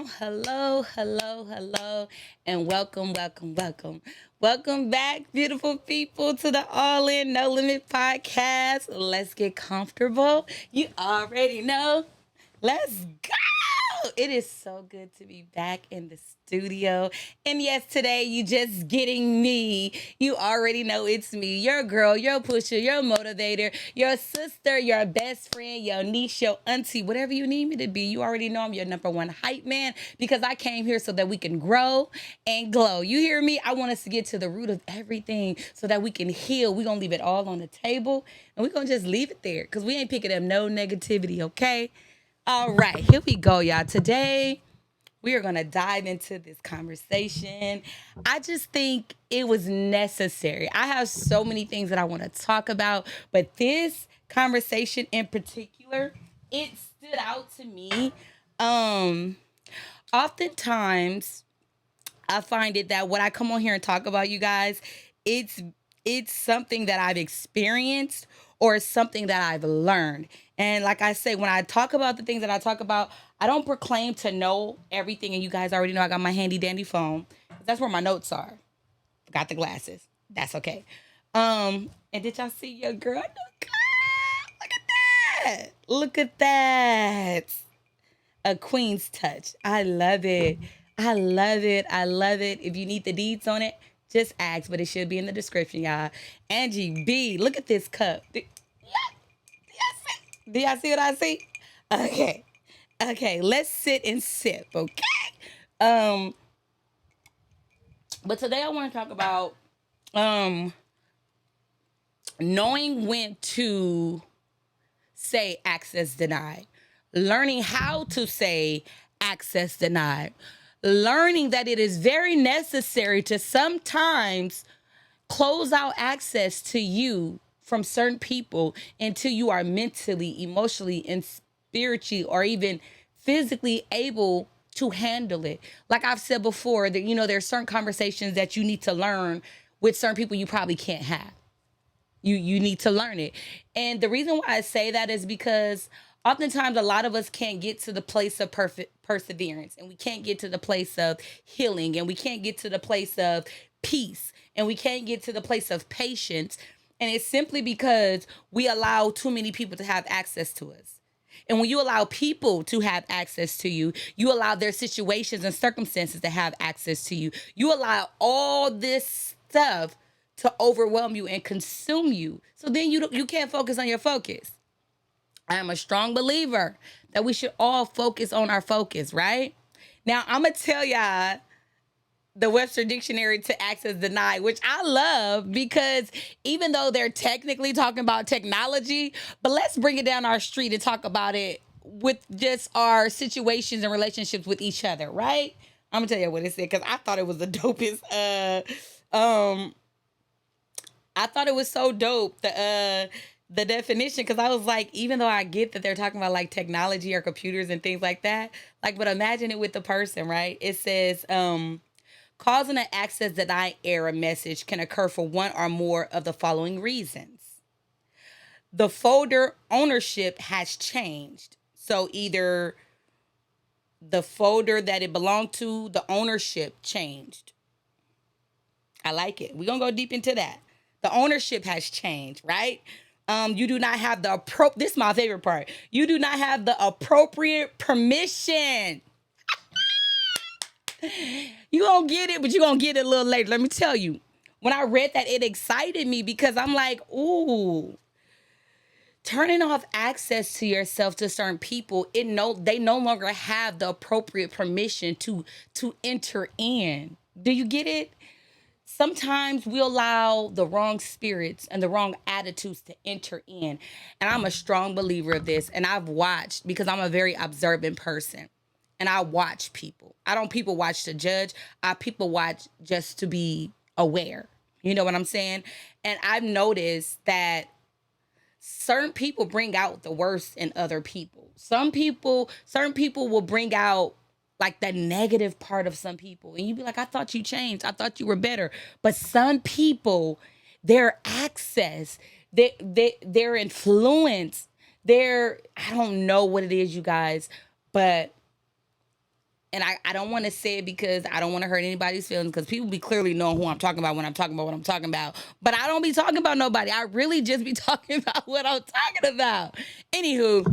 Hello, hello, hello, and welcome, welcome, welcome. Welcome back, beautiful people, to the All In No Limit podcast. Let's get comfortable. You already know. Let's go. It is so good to be back in the studio. And yes, today you just getting me. You already know it's me, your girl, your pusher, your motivator, your sister, your best friend, your niece, your auntie, whatever you need me to be. You already know I'm your number one hype man because I came here so that we can grow and glow. You hear me? I want us to get to the root of everything so that we can heal. We're going to leave it all on the table and we're going to just leave it there because we ain't picking up no negativity, okay? All right, here we go, y'all. Today, we are going to dive into this conversation. I just think it was necessary. I have so many things that I want to talk about, but this conversation in particular, it stood out to me. Um, Oftentimes, I find it that when I come on here and talk about you guys, it's it's something that I've experienced or it's something that I've learned. And like I say, when I talk about the things that I talk about, I don't proclaim to know everything. And you guys already know I got my handy dandy phone. That's where my notes are. Got the glasses. That's okay. And did y'all see your girl? Look at that. Look at that. A queen's touch. I love it. I love it. I love it. If you need the deeds on it, just ask, but it should be in the description, y'all. Angie B, look at this cup. Do y'all see what I see? Okay. Okay, let's sit and sip, okay? Um, but today I want to talk about um knowing when to say access denied, learning how to say access denied, learning that it is very necessary to sometimes close out access to you from certain people until you are mentally, emotionally, and spiritually, or even physically able to handle it. Like I've said before, that there's certain conversations that you need to learn with certain people you probably can't have. You need to learn it. And the reason why I say that is because oftentimes a lot of us can't get to the place of perfect perseverance, and we can't get to the place of healing, and we can't get to the place of peace, and we can't get to the place of patience. And it's simply because we allow too many people to have access to us. And when you allow people to have access to you, you allow their situations and circumstances to have access to you. You allow all this stuff to overwhelm you and consume you. So then you can't focus on your focus. I am a strong believer that we should all focus on our focus, right? Now, I'm going to tell y'all the Webster Dictionary to access denied, which I love because even though they're technically talking about technology, but let's bring it down our street and talk about it with just our situations and relationships with each other, right? I'm gonna tell you what it said because I thought it was the dopest. I thought it was so dope the definition because I was like, even though I get that they're talking about like technology or computers and things like that, like, but imagine it with the person, right? It says, causing an access denied error message can occur for one or more of the following reasons. The folder ownership has changed. So either the folder that it belonged to, the ownership changed. I like it. We're going to go deep into that. The ownership has changed, right? You do not have the this is my favorite part. You do not have the appropriate permission. You gonna get it, but you gonna get it a little later. Let me tell you. When I read that, it excited me because I'm like, ooh, turning off access to yourself to certain people, they no longer have the appropriate permission to enter in. Do you get it? Sometimes we allow the wrong spirits and the wrong attitudes to enter in. And I'm a strong believer of this. And I've watched because I'm a very observant person. And I watch people. I don't people watch to judge. I people watch just to be aware. You know what I'm saying? And I've noticed that certain people bring out the worst in other people. Certain people will bring out like the negative part of some people. And you be like, I thought you changed. I thought you were better. But some people, their access, their influence, I don't know what it is, you guys, but and I don't want to say it because I don't want to hurt anybody's feelings, because people be clearly knowing who I'm talking about when I'm talking about what I'm talking about. But I don't be talking about nobody. I really just be talking about what I'm talking about. Anywho,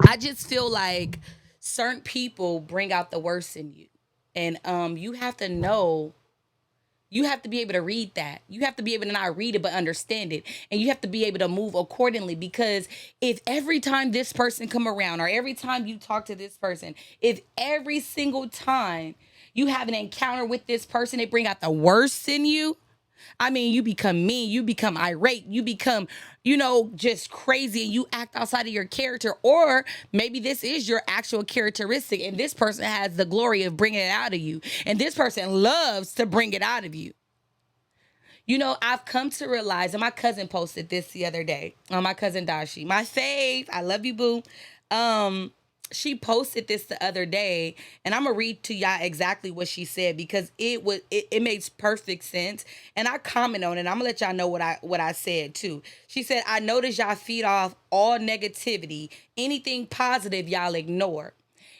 I just feel like certain people bring out the worst in you. And you have to know, you have to be able to read that. You have to be able to not read it but understand it. And you have to be able to move accordingly, because if every time this person come around, or every time you talk to this person, if every single time you have an encounter with this person, they bring out the worst in you, I mean, you become mean, you become irate, you become, just crazy, and you act outside of your character. Or maybe this is your actual characteristic, and this person has the glory of bringing it out of you, and this person loves to bring it out of you. I've come to realize, and my cousin posted this the other day. My cousin Dashi, my fave, I love you, boo. Um, she posted this the other day, and I'm gonna read to y'all exactly what she said, because it makes perfect sense. And I comment on it. I'm gonna let y'all know what I said too. She said, "I notice y'all feed off all negativity. Anything positive, y'all ignore."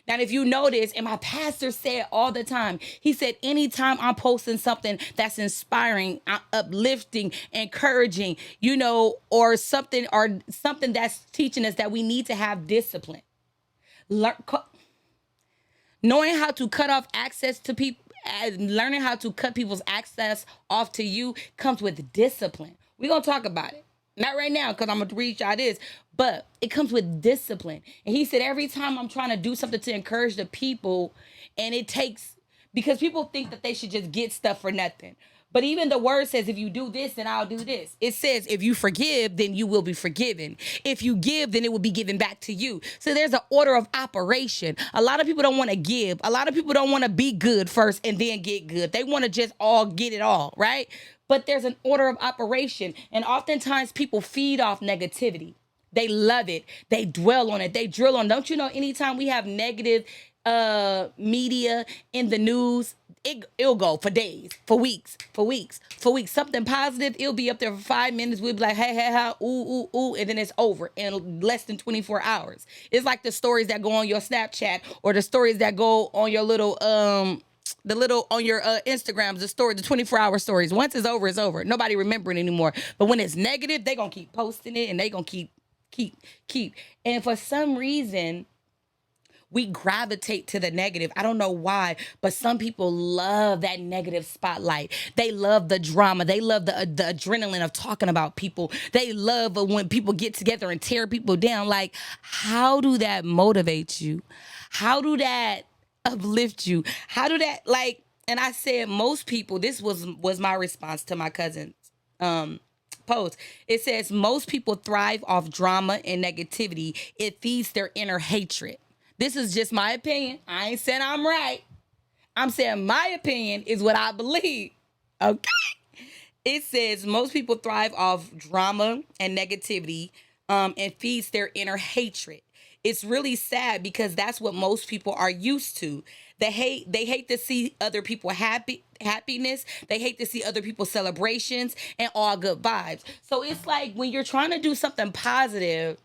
Now, if you notice, and my pastor said all the time, he said, anytime I'm posting something that's inspiring, uplifting, encouraging, or something that's teaching us that we need to have discipline. Learn, knowing how to cut off access to people, learning how to cut people's access off to you comes with discipline. We're going to talk about it. Not right now, because I'm going to read y'all this, but it comes with discipline. And he said, every time I'm trying to do something to encourage the people, and it takes, because people think that they should just get stuff for nothing. But even the word says, if you do this, then I'll do this. It says, if you forgive, then you will be forgiven. If you give, then it will be given back to you. So there's an order of operation. A lot of people don't want to give. A lot of people don't want to be good first and then get good. They want to just all get it all, right? But there's an order of operation. And oftentimes people feed off negativity. They love it. They dwell on it. They drill on it. Don't you know, anytime we have negative media in the news, it'll go for days, for weeks, for weeks, for weeks. Something positive, it'll be up there for 5 minutes. We'll be like, hey, hey, ha, ooh, ooh, ooh, and then it's over in less than 24 hours. It's like the stories that go on your Snapchat, or the stories that go on your little on your Instagrams, the 24-hour stories. Once it's over, it's over. Nobody remember it anymore. But when it's negative, they gonna keep posting it, and they gonna keep. And for some reason, we gravitate to the negative. I don't know why, but some people love that negative spotlight. They love the drama. They love the adrenaline of talking about people. They love when people get together and tear people down. Like, how do that motivate you? How do that uplift you? How do that, like, and I said, most people, this was my response to my cousin's post. It says, most people thrive off drama and negativity. It feeds their inner hatred. This is just my opinion. I ain't saying I'm right. I'm saying my opinion is what I believe. Okay. It says most people thrive off drama and negativity, and feeds their inner hatred. It's really sad, because that's what most people are used to. They hate to see other people happiness. They hate to see other people's celebrations and all good vibes. So it's like, when you're trying to do something positive,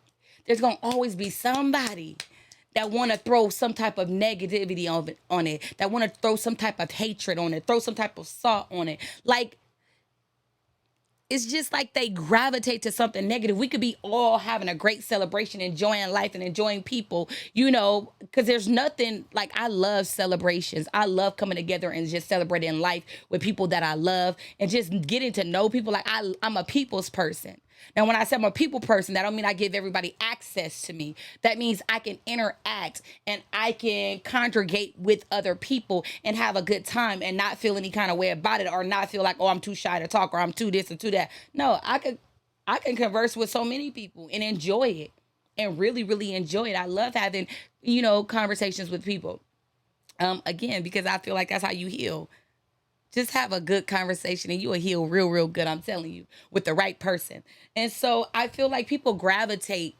there's gonna always be somebody that want to throw some type of negativity on it, that want to throw some type of hatred on it, throw some type of salt on it. Like, it's just like they gravitate to something negative. We could be all having a great celebration, enjoying life and enjoying people, because there's nothing like, I love celebrations. I love coming together and just celebrating life with people that I love, and just getting to know people. Like, I'm a people's person. Now, when I say I'm a people person, that don't mean I give everybody access to me. That means I can interact, and I can congregate with other people and have a good time, and not feel any kind of way about it, or not feel like, oh, I'm too shy to talk, or I'm too this and too that. No, I can converse with so many people and enjoy it, and really, really enjoy it. I love having, conversations with people. Again, because I feel like that's how you heal. Just have a good conversation, and you will heal real, real good. I'm telling you, with the right person. And so I feel like people gravitate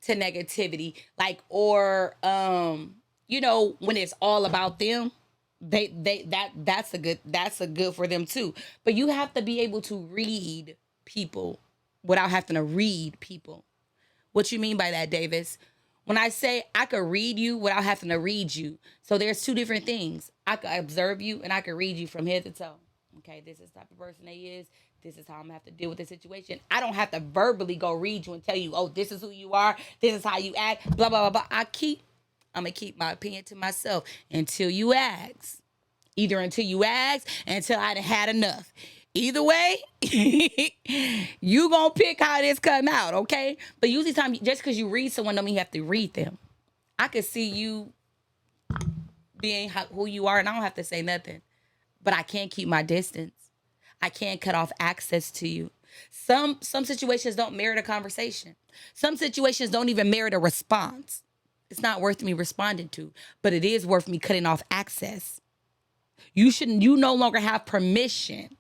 to negativity, like, or when it's all about them, that's a good for them too. But you have to be able to read people without having to read people. What you mean by that, Davis? When I say I could read you without having to read you. So there's two different things. I could observe you and I could read you from head to toe. Okay, this is the type of person they is. This is how I'm gonna have to deal with the situation. I don't have to verbally go read you and tell you, oh, this is who you are, this is how you act, blah, blah, blah, blah. I'm gonna keep my opinion to myself until you ask. Either until you ask, until I done had enough. Either way, you gonna pick how this come out, okay? But usually, just because you read someone, don't mean you have to read them. I could see you being who you are, and I don't have to say nothing. But I can't keep my distance. I can't cut off access to you. Some situations don't merit a conversation. Some situations don't even merit a response. It's not worth me responding to, but it is worth me cutting off access. You no longer have permission.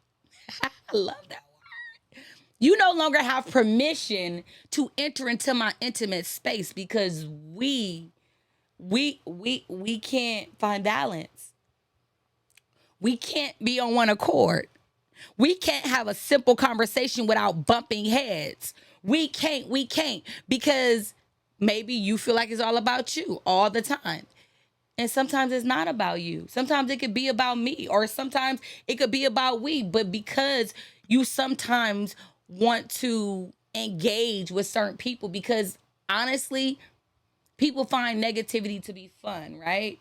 I love that word. You no longer have permission to enter into my intimate space because we can't find balance. We can't be on one accord. We can't have a simple conversation without bumping heads. We can't because maybe you feel like it's all about you all the time. And sometimes it's not about you. Sometimes it could be about me, or sometimes it could be about we. But because you sometimes want to engage with certain people, because honestly, people find negativity to be fun, right?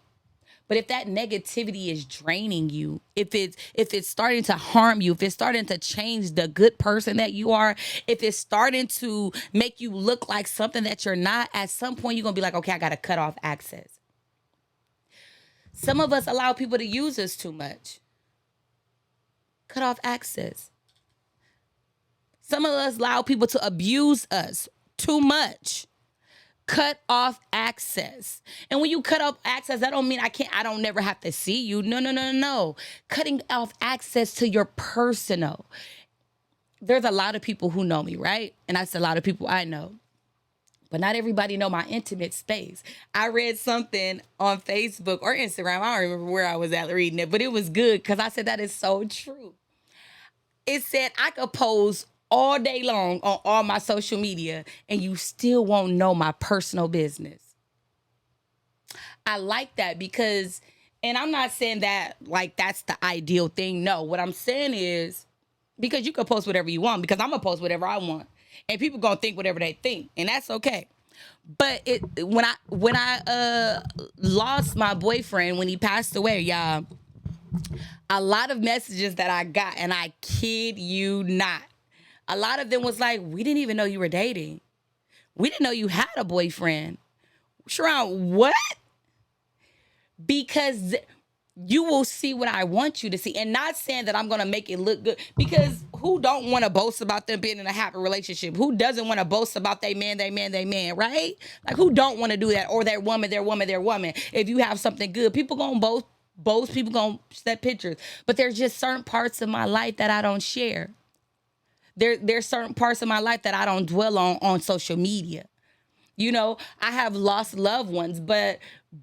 But if that negativity is draining you, if it's starting to harm you, if it's starting to change the good person that you are, if it's starting to make you look like something that you're not, at some point you're gonna be like, okay, I gotta cut off access. Some of us allow people to use us too much. Cut off access. Some of us allow people to abuse us too much. Cut off access. And when you cut off access, that don't mean I don't never have to see you. No, no, no, no, no. Cutting off access to your personal. There's a lot of people who know me, right? And that's a lot of people I know. But not everybody know my intimate space. I read something on Facebook or Instagram. I don't remember where I was at reading it, but it was good because I said that is so true. It said I could pose all day long on all my social media and you still won't know my personal business. I like that because, and I'm not saying that like that's the ideal thing. No, what I'm saying is because you can post whatever you want because I'm going to post whatever I want. And people going to think whatever they think, and that's okay. But when I lost my boyfriend when he passed away, y'all, a lot of messages that I got, and I kid you not, a lot of them was like, we didn't even know you were dating. We didn't know you had a boyfriend. Sharon, what? Because you will see what I want you to see. And not saying that I'm going to make it look good. Because who don't want to boast about them being in a happy relationship? Who doesn't want to boast about they man, right? Like, who don't want to do that? Or their woman. If you have something good, people going to boast, people going to set pictures. But there's just certain parts of my life that I don't share. There's certain parts of my life that I don't dwell on social media. You know, I have lost loved ones, but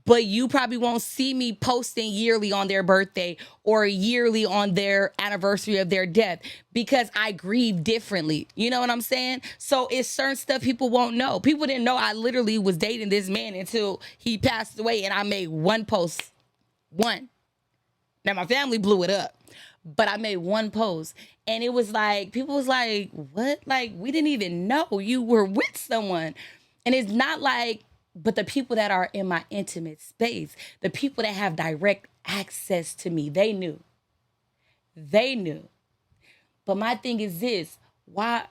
you probably won't see me posting yearly on their birthday or yearly on their anniversary of their death because I grieve differently. You know what I'm saying? So it's certain stuff people won't know. People didn't know I literally was dating this man until he passed away and I made one post. One. Now my family blew it up, but I made one post and it was like, people was like, what? Like, we didn't even know you were with someone. And it's not like, but the people that are in my intimate space, the people that have direct access to me, they knew. They knew. But my thing is this, why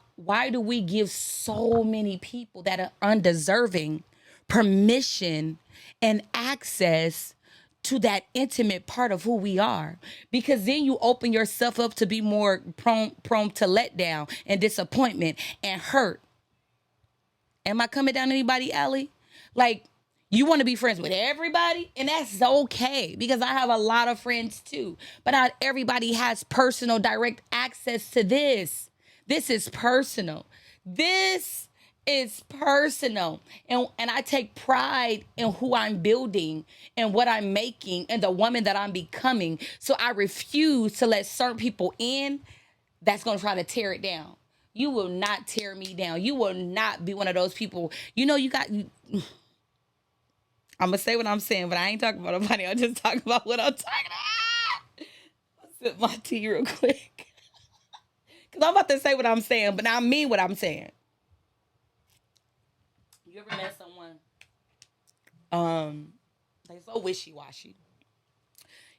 do we give so many people that are undeserving permission and access to that intimate part of who we are? Because then you open yourself up to be more prone to letdown and disappointment and hurt. Am I coming down anybody's alley? Like, you want to be friends with everybody, and that's okay because I have a lot of friends too. But not everybody has personal, direct access to this. This is personal. This is personal. And I take pride in who I'm building and what I'm making and the woman that I'm becoming. So I refuse to let certain people in that's going to try to tear it down. You will not tear me down. You will not be one of those people. You know, I'm gonna say what I'm saying, but I ain't talking about nobody. I'm just talking about what I'm talking about. Sip my tea real quick. Cause I'm about to say what I'm saying, but I mean what I'm saying. You ever met someone they so wishy washy?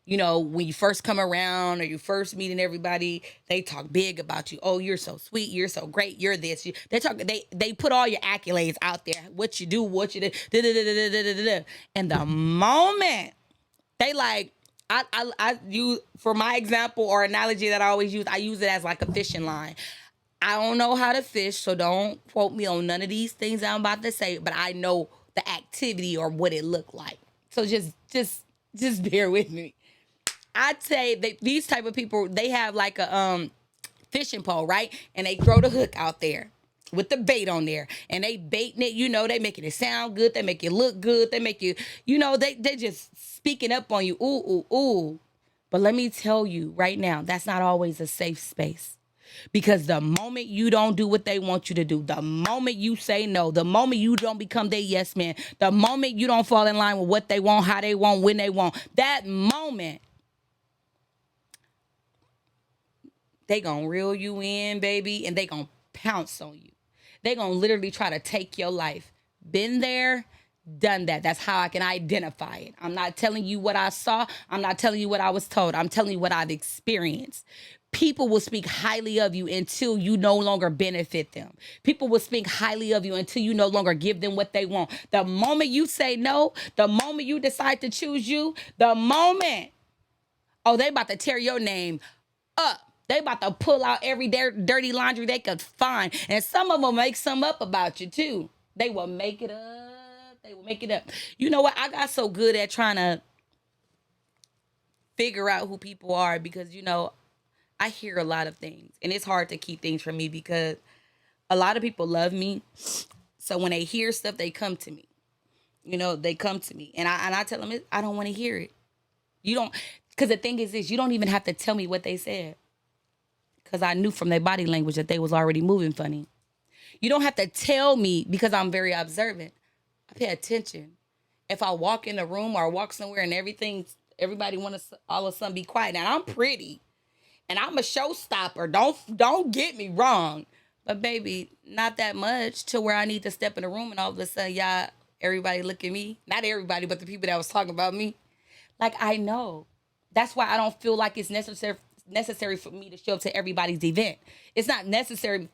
You know, when you first come around or you first meeting everybody, they talk big about you. Oh, you're so sweet, you're so great, you're this. They put all your accolades out there. What you do, what you do, da, da, da, da, da, da, da, da. And the moment they like, I use for my example or analogy that I use it as like a fishing line. I don't know how to fish, so don't quote me on none of these things I'm about to say, but I know the activity or what it looked like. So just bear with me. I'd say that these type of people, they have like a fishing pole, right? And they throw the hook out there with the bait on there, and they baiting it. You know, they making it sound good. They make it look good. They make you, you know, they just speaking up on you. Ooh, ooh, ooh. But let me tell you right now, that's not always a safe space. Because the moment you don't do what they want you to do, the moment you say no, the moment you don't become their yes man, the moment you don't fall in line with what they want, how they want, when they want, that moment they gonna reel you in, baby, and they gonna pounce on you. They gonna literally try to take your life. Been there, done that. That's how I can identify it. I'm not telling you what I saw. I'm not telling you what I was told. I'm telling you what I've experienced. People will speak highly of you until you no longer benefit them. People will speak highly of you until you no longer give them what they want. The moment you say no, the moment you decide to choose you, the moment, oh, they about to tear your name up. They about to pull out every dirty laundry they could find. And some of them make some up about you too. They will make it up. They will make it up. You know what? I got so good at trying to figure out who people are because, you know, I hear a lot of things. And it's hard to keep things from me because a lot of people love me. So when they hear stuff, they come to me. You know, they come to me. And I tell them, I don't want to hear it. You don't, because the thing is this, you don't even have to tell me what they said. Because I knew from their body language that they was already moving funny. You don't have to tell me because I'm very observant. I pay attention. If I walk in a room or walk somewhere and everybody want to all of a sudden be quiet. Now I'm pretty and I'm a showstopper. Don't get me wrong. But baby, not that much to where I need to step in the room and all of a sudden, y'all, everybody look at me. Not everybody, but the people that was talking about me. Like I know. That's why I don't feel like it's necessary for me to show up to everybody's event. It's not necessary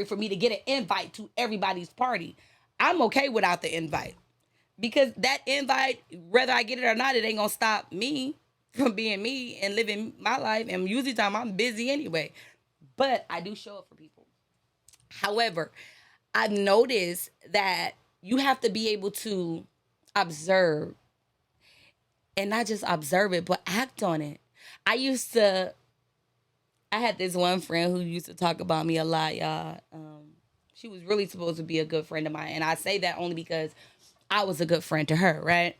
for me to get an invite to everybody's party. I'm okay without the invite. Because that invite, whether I get it or not, it ain't gonna stop me from being me and living my life. And usually time I'm busy anyway. But I do show up for people. However, I've noticed that you have to be able to observe and not just observe it, but act on it. I used to, I had this one friend who used to talk about me a lot, y'all. She was really supposed to be a good friend of mine. And I say that only because I was a good friend to her, right?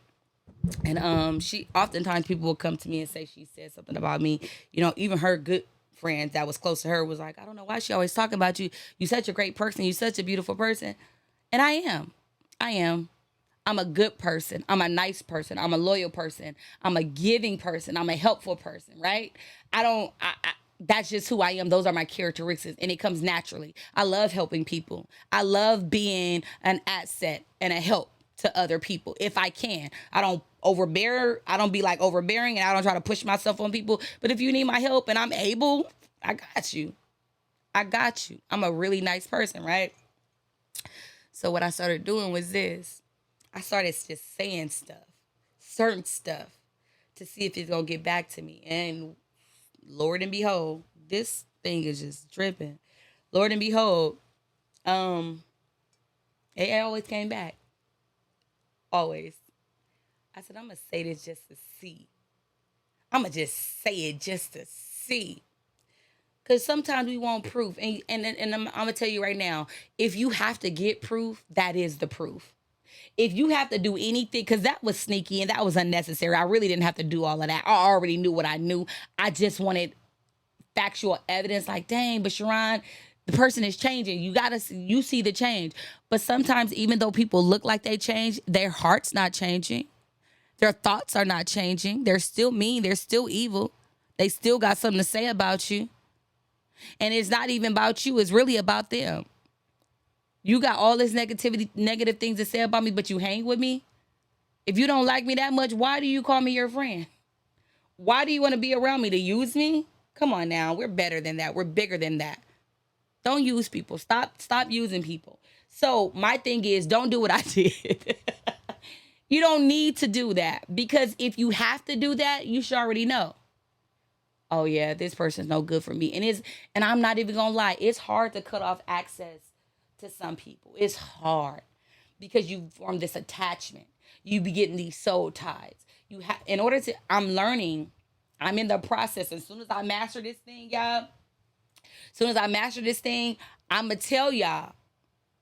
And she oftentimes people will come to me and say she said something about me. You know, even her good friends that was close to her was like, I don't know why she always talking about you. You such a great person. You such a beautiful person. And I am. I am. I'm a good person. I'm a nice person. I'm a loyal person. I'm a giving person. I'm a helpful person, right? That's just who I am. Those are my characteristics and it comes naturally. I love helping people. I love being an asset and a help to other people if I can. I don't overbear. I don't be like overbearing and I don't try to push myself on people. But if you need my help and I'm able, I got you. I got you. I'm a really nice person, right? So what I started doing was this. I started just saying stuff, certain stuff, to see if it's gonna get back to me. And Lord and behold, this thing is just dripping. Lord and behold, um, it always came back. Always. I said, I'm gonna say this just to see. I'm gonna just say it just to see. Cause sometimes we want proof, and I'm gonna tell you right now, if you have to get proof, that is the proof. If you have to do anything, because that was sneaky and that was unnecessary. I really didn't have to do all of that. I already knew what I knew. I just wanted factual evidence. Like, dang, but Sharon, The person is changing. You see the change. But sometimes, even though people look like they change, their heart's not changing. Their thoughts are not changing. They're still mean. They're still evil. They still got something to say about you. And it's not even about you. It's really about them. You got all this negative things to say about me, but you hang with me. If you don't like me that much, why do you call me your friend? Why do you want to be around me? To use me? Come on now. We're better than that. We're bigger than that. Don't use people. Stop using people. So my thing is, don't do what I did. You don't need to do that, because if you have to do that, you should already know. Oh yeah, this person's no good for me. And I'm not even gonna lie, it's hard to cut off access to some people. It's hard because you form this attachment. You be getting these soul ties. You have in order to I'm learning, I'm in the process. As soon as I master this thing, y'all, as soon as I master this thing, I'ma tell y'all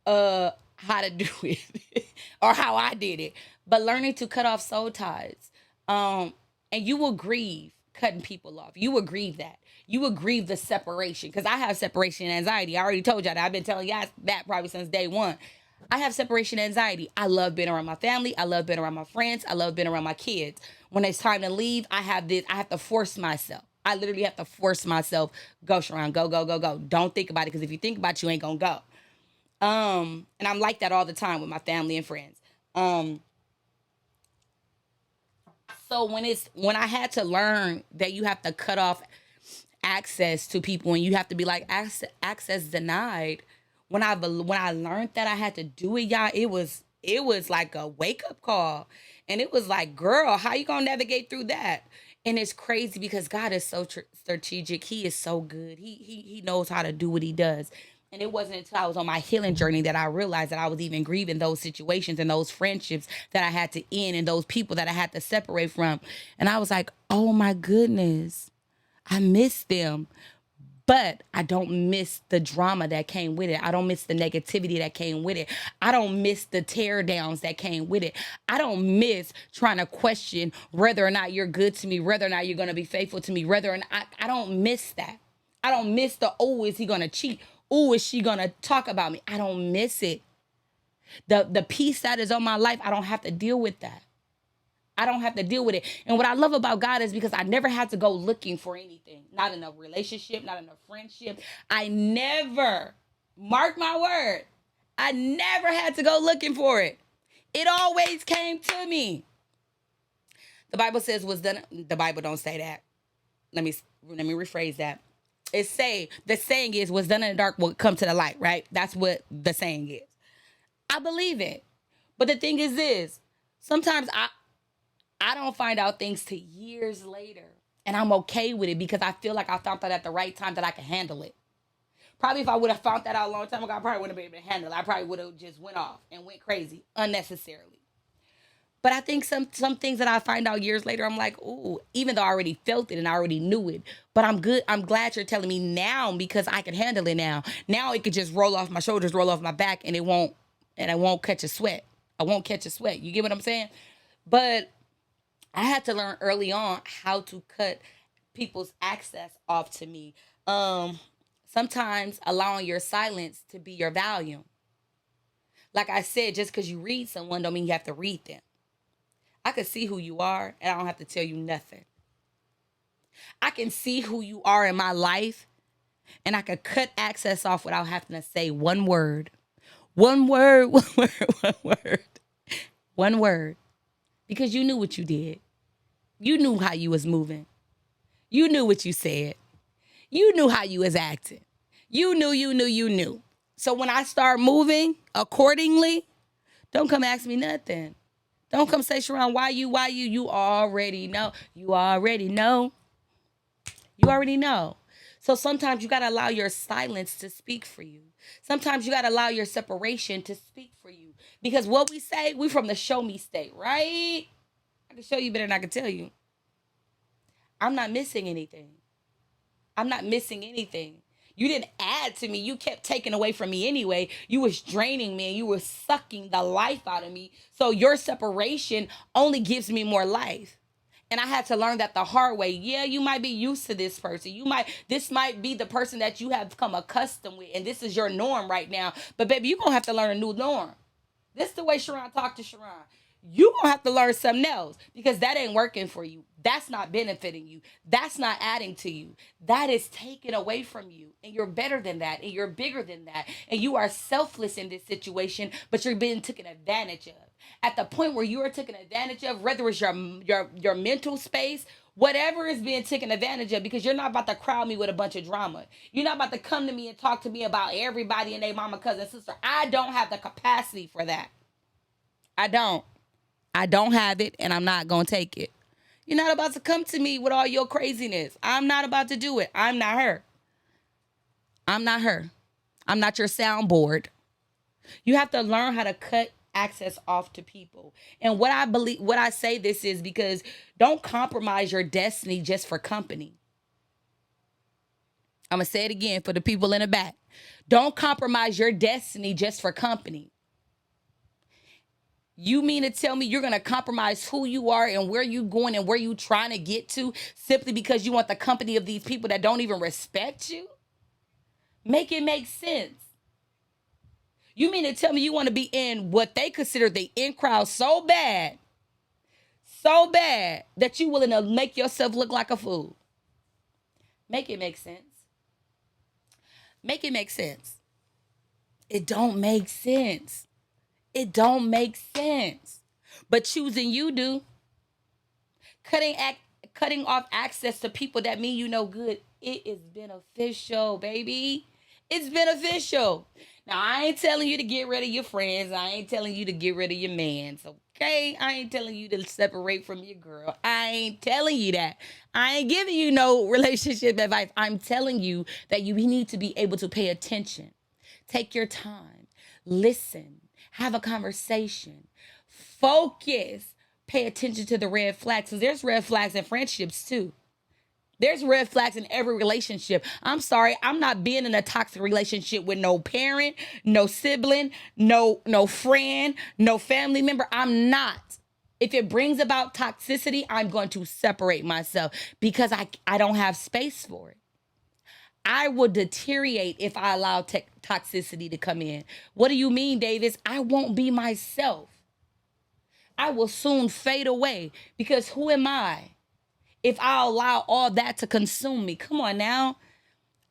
how to do it or how I did it. But learning to cut off soul ties. And you will grieve cutting people off. You will grieve that. You will grieve the separation. Because I have separation anxiety. I already told y'all that. I've been telling y'all that probably since day one. I have separation anxiety. I love being around my family. I love being around my friends. I love being around my kids. When it's time to leave, I have to force myself. I literally have to force myself. Go, Sharon, go, go, go, go. Don't think about it, because if you think about it, you ain't gonna go. And I'm like that all the time with my family and friends. So when I had to learn that you have to cut off access to people and you have to be like access denied, when I learned that I had to do it, y'all, it was like a wake up call, and it was like, girl, how you gonna navigate through that? And it's crazy because God is so strategic. He is so good. He knows how to do what he does. And it wasn't until I was on my healing journey that I realized that I was even grieving those situations and those friendships that I had to end and those people that I had to separate from. And I was like, oh my goodness, I miss them. But I don't miss the drama that came with it. I don't miss the negativity that came with it. I don't miss the tear downs that came with it. I don't miss trying to question whether or not you're good to me, whether or not you're going to be faithful to me, whether or not I don't miss that. I don't miss the, oh, is he going to cheat? Oh, is she going to talk about me? I don't miss it. The peace that is on my life, I don't have to deal with that. I don't have to deal with it. And what I love about God is because I never had to go looking for anything. Not in a relationship, not in a friendship. I never, mark my word, I never had to go looking for it. It always came to me. The Bible says was done. The Bible don't say that. Let me rephrase that. The saying is, what's done in the dark will come to the light, right? That's what the saying is. I believe it. But the thing is this, sometimes I don't find out things till years later. And I'm okay with it because I feel like I found that at the right time that I can handle it. Probably if I would have found that out a long time ago, I probably wouldn't have been able to handle it. I probably would have just went off and went crazy unnecessarily. But I think some things that I find out years later, I'm like, ooh, even though I already felt it and I already knew it. But I'm good. I'm glad you're telling me now because I can handle it now. Now it could just roll off my shoulders, roll off my back, and I won't catch a sweat. I won't catch a sweat. You get what I'm saying? But I had to learn early on how to cut people's access off to me. Sometimes allowing your silence to be your volume. Like I said, just because you read someone don't mean you have to read them. I can see who you are and I don't have to tell you nothing. I can see who you are in my life and I can cut access off without having to say one word. One word, one word, one word. One word. Because you knew what you did. You knew how you was moving. You knew what you said. You knew how you was acting. You knew. So when I start moving accordingly, don't come ask me nothing. Don't come say, Sharon, why you? You already know. You already know. You already know. So sometimes you got to allow your silence to speak for you. Sometimes you got to allow your separation to speak for you. Because what we say, we from the show me state, right? I can show you better than I can tell you. I'm not missing anything. I'm not missing anything. You didn't add to me. You kept taking away from me anyway. You was draining me and you were sucking the life out of me. So your separation only gives me more life. And I had to learn that the hard way. Yeah, you might be used to this person. This might be the person that you have become accustomed with, and this is your norm right now. But baby, you're gonna have to learn a new norm. This is the way Sharon talked to Sharon. You gonna have to learn something else because that ain't working for you. That's not benefiting you. That's not adding to you. That is taken away from you. And you're better than that. And you're bigger than that. And you are selfless in this situation, but you're being taken advantage of. At the point where you are taken advantage of, whether it's your mental space, whatever is being taken advantage of, because you're not about to crowd me with a bunch of drama. You're not about to come to me and talk to me about everybody and their mama, cousin, sister. I don't have the capacity for that. I don't. I don't have it, and I'm not going to take it. You're not about to come to me with all your craziness. I'm not about to do it. I'm not her. I'm not her. I'm not your soundboard. You have to learn how to cut access off to people. And what I say this is because don't compromise your destiny just for company. I'm going to say it again for the people in the back. Don't compromise your destiny just for company. You mean to tell me you're going to compromise who you are and where you going and where you trying to get to simply because you want the company of these people that don't even respect you? Make it make sense. You mean to tell me you want to be in what they consider the in crowd so bad that you willing to make yourself look like a fool? Make it make sense. Make it make sense. It don't make sense. It don't make sense. But choosing you do. Cutting off access to people that mean you no good. It is beneficial, baby. It's beneficial. Now, I ain't telling you to get rid of your friends. I ain't telling you to get rid of your mans, okay? I ain't telling you to separate from your girl. I ain't telling you that. I ain't giving you no relationship advice. I'm telling you that you need to be able to pay attention. Take your time. Listen. Have a conversation. Focus. Pay attention to the red flags. Because there's red flags in friendships too. There's red flags in every relationship. I'm sorry, I'm not being in a toxic relationship with no parent, no sibling, no friend, no family member. I'm not. If it brings about toxicity, I'm going to separate myself because I don't have space for it. I will deteriorate if I allow toxicity to come in. What do you mean, Davis? I won't be myself. I will soon fade away because who am I if I allow all that to consume me? Come on now.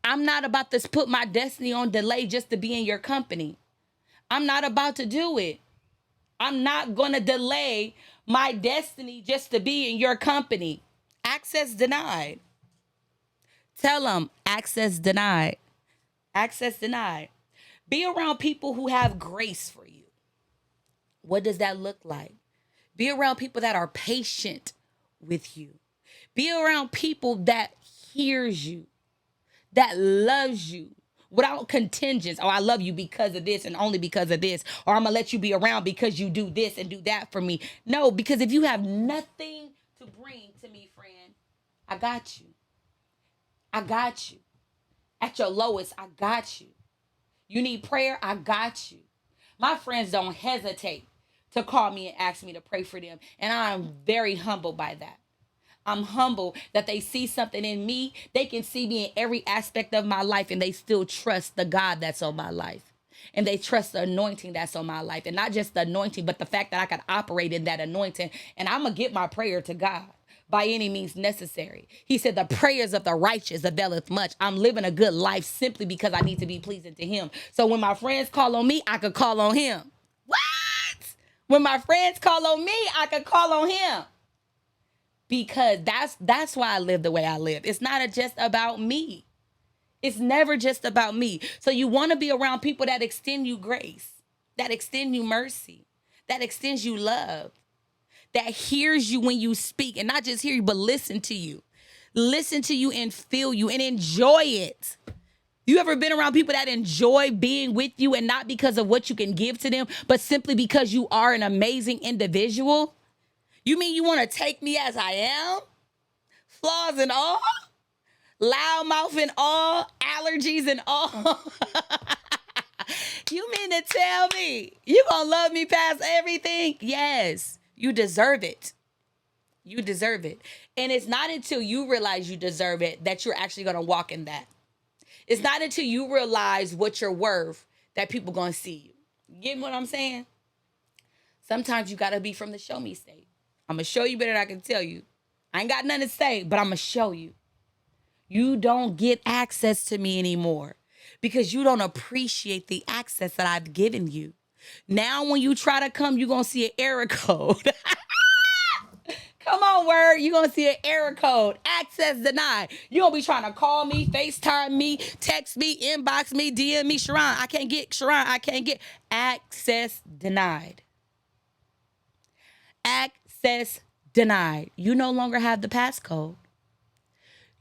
I'm not about to put my destiny on delay just to be in your company. I'm not about to do it. I'm not going to delay my destiny just to be in your company. Access denied. Tell them access denied. Access denied. Be around people who have grace for you. What does that look like? Be around people that are patient with you. Be around people that hears you, that loves you without contingents. Oh, I love you because of this and only because of this. Or I'm going to let you be around because you do this and do that for me. No, because if you have nothing to bring to me, friend, I got you. I got you. At your lowest, I got you. You need prayer? I got you. My friends don't hesitate to call me and ask me to pray for them. And I'm very humbled by that. I'm humble that they see something in me. They can see me in every aspect of my life and they still trust the God that's on my life. And they trust the anointing that's on my life. And not just the anointing, but the fact that I can operate in that anointing. And I'm going to get my prayer to God by any means necessary. He said the prayers of the righteous availeth much. I'm living a good life simply because I need to be pleasing to him. So when my friends call on me, I could call on him. What? When my friends call on me, I could call on him. Because that's why I live the way I live. It's not just about me. It's never just about me. So you want to be around people that extend you grace, that extend you mercy, that extends you love, that hears you when you speak, and not just hear you, but listen to you. Listen to you and feel you and enjoy it. You ever been around people that enjoy being with you and not because of what you can give to them, but simply because you are an amazing individual? You mean you want to take me as I am? Flaws and all? Loudmouth and all? Allergies and all? You mean to tell me you gonna love me past everything? Yes, you deserve it. You deserve it. And it's not until you realize you deserve it that you're actually going to walk in that. It's not until you realize what you're worth that people going to see you. You get what I'm saying? Sometimes you got to be from the show me state. I'm going to show you better than I can tell you. I ain't got nothing to say, but I'm going to show you. You don't get access to me anymore because you don't appreciate the access that I've given you. Now, when you try to come, you're going to see an error code. Come on, word. You're going to see an error code. Access denied. You're going to be trying to call me, FaceTime me, text me, inbox me, DM me, Sharon. I can't get, Sharon, I can't get. Access denied. Access denied. You no longer have the passcode.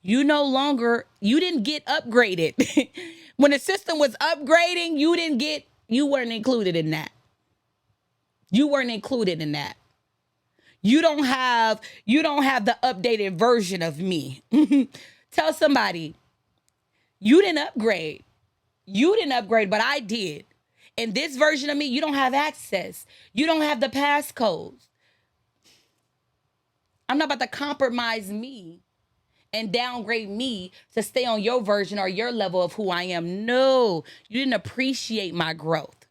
You didn't get upgraded. When the system was upgrading, you weren't included in that. You weren't included in that. You don't have the updated version of me. Tell somebody, you didn't upgrade. You didn't upgrade, but I did. And this version of me, you don't have access. You don't have the passcodes. I'm not about to compromise me and downgrade me to stay on your version or your level of who I am. No, you didn't appreciate my growth.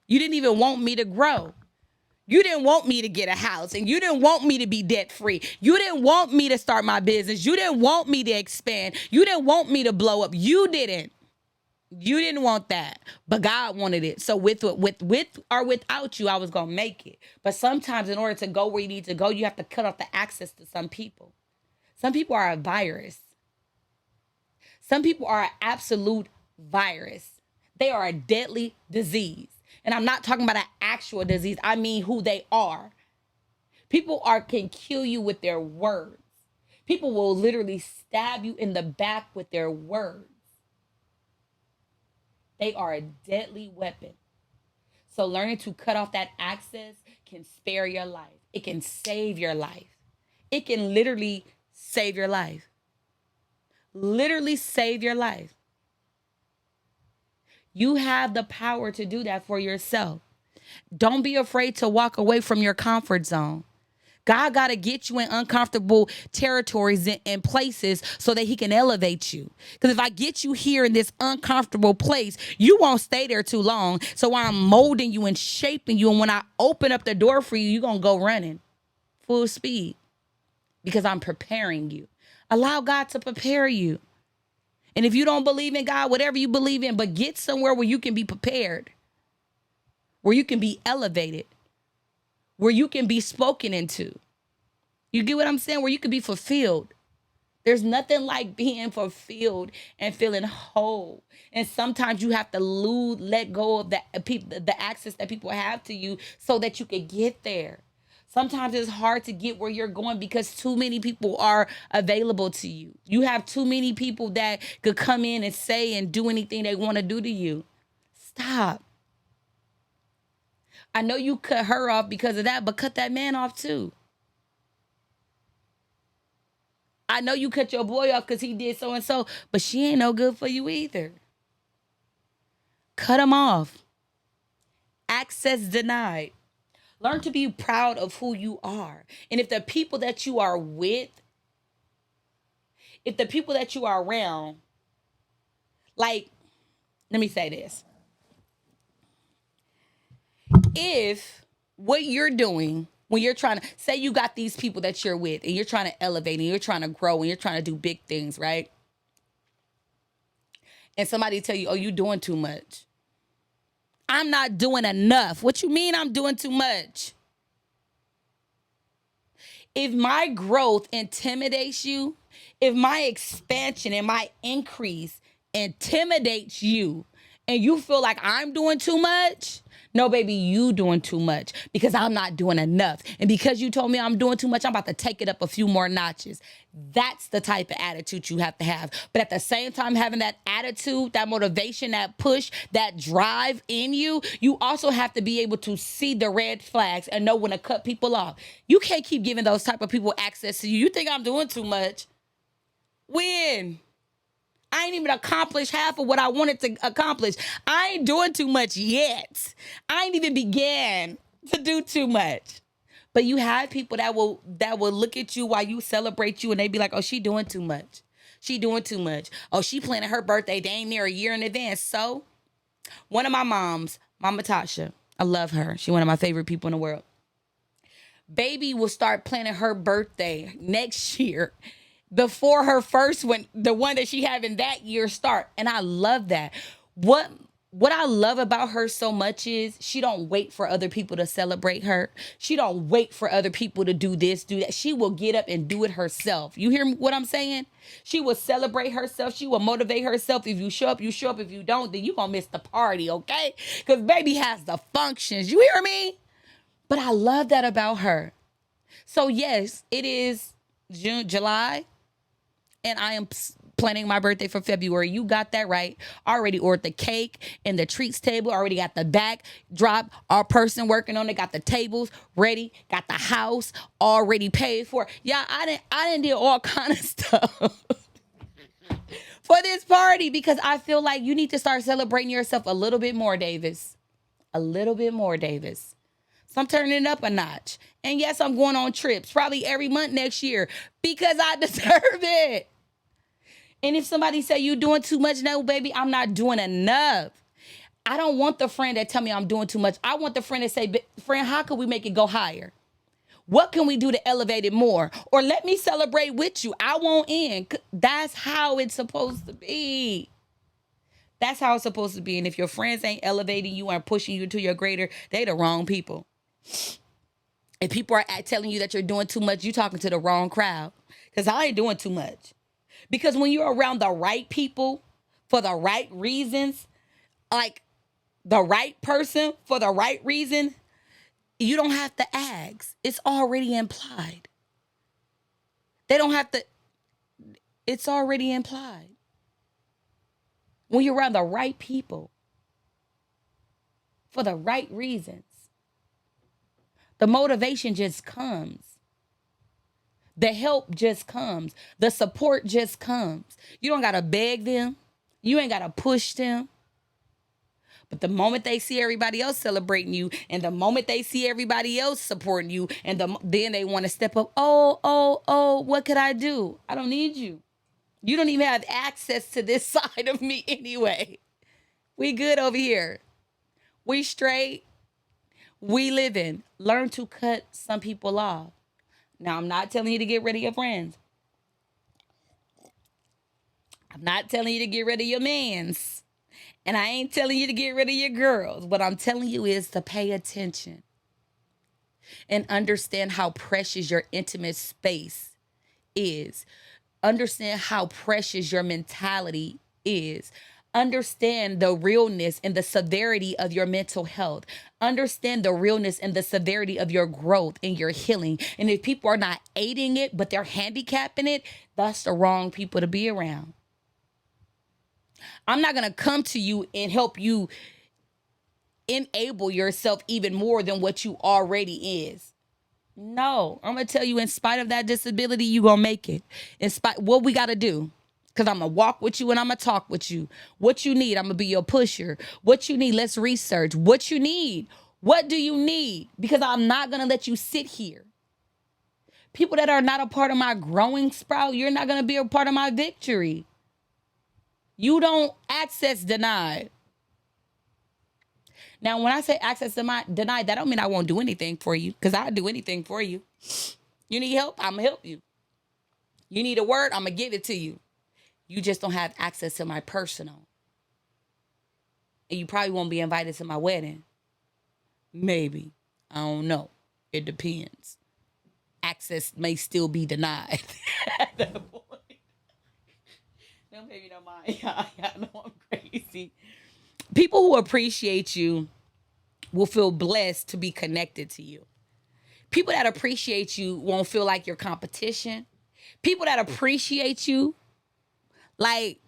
You didn't even want me to grow. You didn't want me to get a house, and you didn't want me to be debt free. You didn't want me to start my business. You didn't want me to expand. You didn't want me to blow up. You didn't. You didn't want that, but God wanted it. So with or without you, I was going to make it. But sometimes in order to go where you need to go, you have to cut off the access to some people. Some people are a virus. Some people are an absolute virus. They are a deadly disease. And I'm not talking about an actual disease. I mean who they are. People can kill you with their words. People will literally stab you in the back with their words. They are a deadly weapon. So learning to cut off that access can spare your life. It can save your life. It can literally save your life. Literally save your life. You have the power to do that for yourself. Don't be afraid to walk away from your comfort zone. God got to get you in uncomfortable territories and places so that he can elevate you. Because if I get you here in this uncomfortable place, you won't stay there too long. So I'm molding you and shaping you. And when I open up the door for you, you're going to go running full speed because I'm preparing you. Allow God to prepare you. And if you don't believe in God, whatever you believe in, but get somewhere where you can be prepared, where you can be elevated, where you can be spoken into. You get what I'm saying? Where you can be fulfilled. There's nothing like being fulfilled and feeling whole. And sometimes you have to let go of the access that people have to you so that you can get there. Sometimes it's hard to get where you're going because too many people are available to you. You have too many people that could come in and say and do anything they want to do to you. Stop. I know you cut her off because of that, but cut that man off too. I know you cut your boy off because he did so and so, but she ain't no good for you either. Cut him off. Access denied. Learn to be proud of who you are. And if the people that you are with, if the people that you are around, like, let me say this. If what you're doing when you're trying to, say you got these people that you're with and you're trying to elevate and you're trying to grow and you're trying to do big things, right? And somebody tell you, oh, you doing too much. I'm not doing enough. What you mean I'm doing too much? If my growth intimidates you, if my expansion and my increase intimidates you, and you feel like I'm doing too much, no, baby, you doing too much because I'm not doing enough. And because you told me I'm doing too much, I'm about to take it up a few more notches. That's the type of attitude you have to have. But at the same time, having that attitude, that motivation, that push, that drive in you, you also have to be able to see the red flags and know when to cut people off. You can't keep giving those type of people access to you. You think I'm doing too much? When? I ain't even accomplished half of what I wanted to accomplish. I ain't doing too much yet. I ain't even began to do too much. But you have people that will look at you while you celebrate you, and they be like, "Oh, she doing too much. She doing too much. Oh, she planning her birthday dang near a year in advance." So one of my moms, Mama Tasha, I love her. She one of my favorite people in the world. Baby will start planning her birthday next year before her first one, the one that she having that year start. And I love that. What what I love about her so much is she don't wait for other people to celebrate her. She don't wait for other people to do this, do that. She will get up and do it herself. You hear what I'm saying? She will celebrate herself. She will motivate herself. If you show up, you show up. If you don't, then you gonna miss the party, okay? Because baby has the functions. You hear me? But I love that about her. So yes, it is July, and I am planning my birthday for February. You got that right. Already ordered the cake and the treats table. Already got the backdrop. Our person working on it got the tables ready. Got the house already paid for. Yeah, I didn't do all kind of stuff for this party because I feel like you need to start celebrating yourself a little bit more, Davis. A little bit more, Davis. So I'm turning it up a notch. And yes, I'm going on trips probably every month next year because I deserve it. And if somebody say you doing too much, no, baby, I'm not doing enough. I don't want the friend that tell me I'm doing too much. I want the friend that say, friend, how can we make it go higher? What can we do to elevate it more? Or let me celebrate with you. I won't end. That's how it's supposed to be. That's how it's supposed to be. And if your friends ain't elevating you and pushing you to your greater, they the wrong people. If people are telling you that you're doing too much, you talking to the wrong crowd. Because I ain't doing too much. Because when you're around the right people for the right reasons, like the right person for the right reason, you don't have to ask. It's already implied. They don't have to, it's already implied. When you're around the right people for the right reasons, the motivation just comes. The help just comes. The support just comes. You don't got to beg them. You ain't got to push them. But the moment they see everybody else celebrating you, and the moment they see everybody else supporting you, and then they want to step up. Oh, what could I do? I don't need you. You don't even have access to this side of me anyway. We good over here. We straight. We living. Learn to cut some people off. Now, I'm not telling you to get rid of your friends. I'm not telling you to get rid of your mans. And I ain't telling you to get rid of your girls. What I'm telling you is to pay attention and understand how precious your intimate space is. Understand how precious your mentality is. Understand the realness and the severity of your mental health. Understand the realness and the severity of your growth and your healing. And if people are not aiding it, but they're handicapping it, that's the wrong people to be around. I'm not going to come to you and help you enable yourself even more than what you already is. No, I'm going to tell you, in spite of that disability, you going to make it. In spite, what we got to do, because I'm going to walk with you and I'm going to talk with you. What you need, I'm going to be your pusher. What you need, let's research. What you need, what do you need? Because I'm not going to let you sit here. People that are not a part of my growing sprout, you're not going to be a part of my victory. You don't access denied. Now, when I say access denied, that don't mean I won't do anything for you, because I'll do anything for you. You need help, I'm going to help you. You need a word, I'm going to give it to you. You just don't have access to my personal. And you probably won't be invited to my wedding. Maybe. I don't know. It depends. Access may still be denied at that point. Don't pay me no mind. Y'all know I'm crazy. People who appreciate you will feel blessed to be connected to you. People that appreciate you won't feel like your competition. People that appreciate you, like,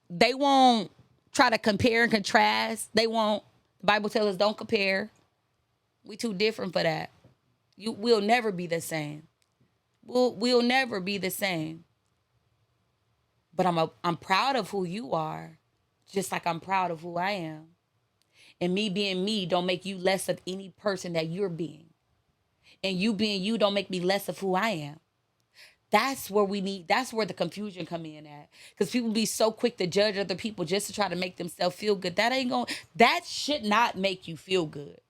they won't try to compare and contrast. They won't. The Bible tells us don't compare. We too different for that. We'll never be the same. We'll never be the same. But I'm proud of who you are, just like I'm proud of who I am. And me being me don't make you less of any person that you're being. and you being you don't make me less of who I am. That's where the confusion come in at. Because people be so quick to judge other people just to try to make themselves feel good. That should not make you feel good.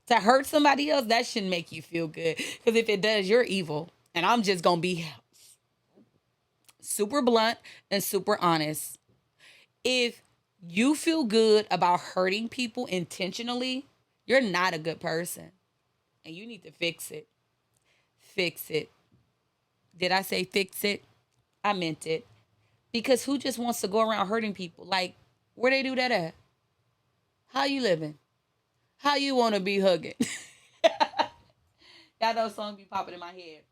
To hurt somebody else, that shouldn't make you feel good. Because if it does, you're evil. And I'm just going to be super blunt and super honest. If you feel good about hurting people intentionally, you're not a good person. And you need to fix it. Fix it. Did I say fix it? I meant it. Because who just wants to go around hurting people? Like, where they do that at? How you living? How you want to be hugging? That those songs be popping in my head.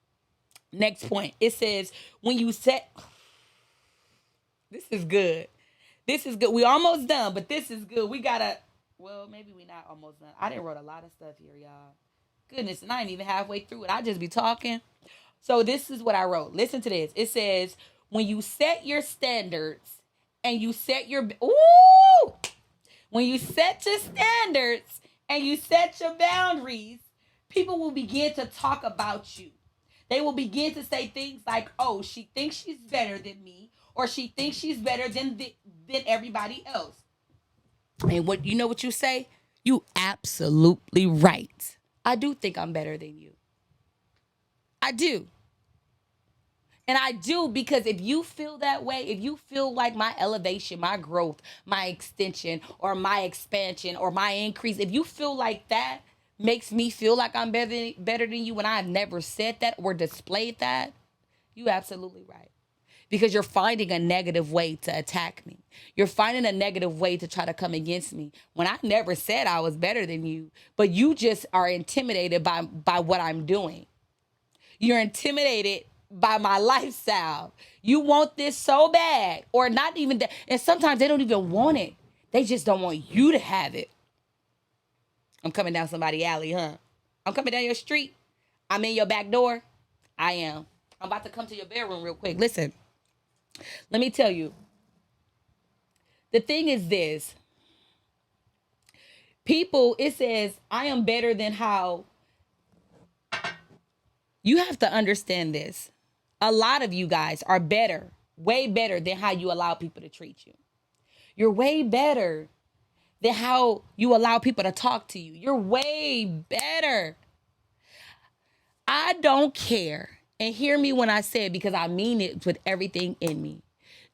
Next point. It says, when you set... This is good. This is good. We almost done, but this is good. We gotta... Well, maybe we not almost done. I done wrote a lot of stuff here, y'all. Goodness, and I ain't even halfway through it. I just be talking. So this is what I wrote. Listen to this. It says, when you set your standards and you set your... Ooh! When you set your standards and you set your boundaries, people will begin to talk about you. They will begin to say things like, oh, she thinks she's better than me, or she thinks she's better than everybody else. And what you know what you say? You absolutely right. I do think I'm better than you. I do. And I do, because if you feel that way, if you feel like my elevation, my growth, my extension, or my expansion, or my increase, if you feel like that makes me feel like I'm better than you when I've never said that or displayed that, you absolutely right. Because you're finding a negative way to attack me. You're finding a negative way to try to come against me when I never said I was better than you, but you just are intimidated by what I'm doing. You're intimidated by my lifestyle. You want this so bad, or not even that. And sometimes they don't even want it. They just don't want you to have it. I'm coming down somebody's alley, huh? I'm coming down your street. I'm in your back door. I am. I'm about to come to your bedroom real quick. Listen, let me tell you. The thing is this. People, it says, I am better than how. You have to understand this. A lot of you guys are better, way better than how you allow people to treat you. You're way better than how you allow people to talk to you. You're way better. I don't care. And hear me when I say it, because I mean it with everything in me.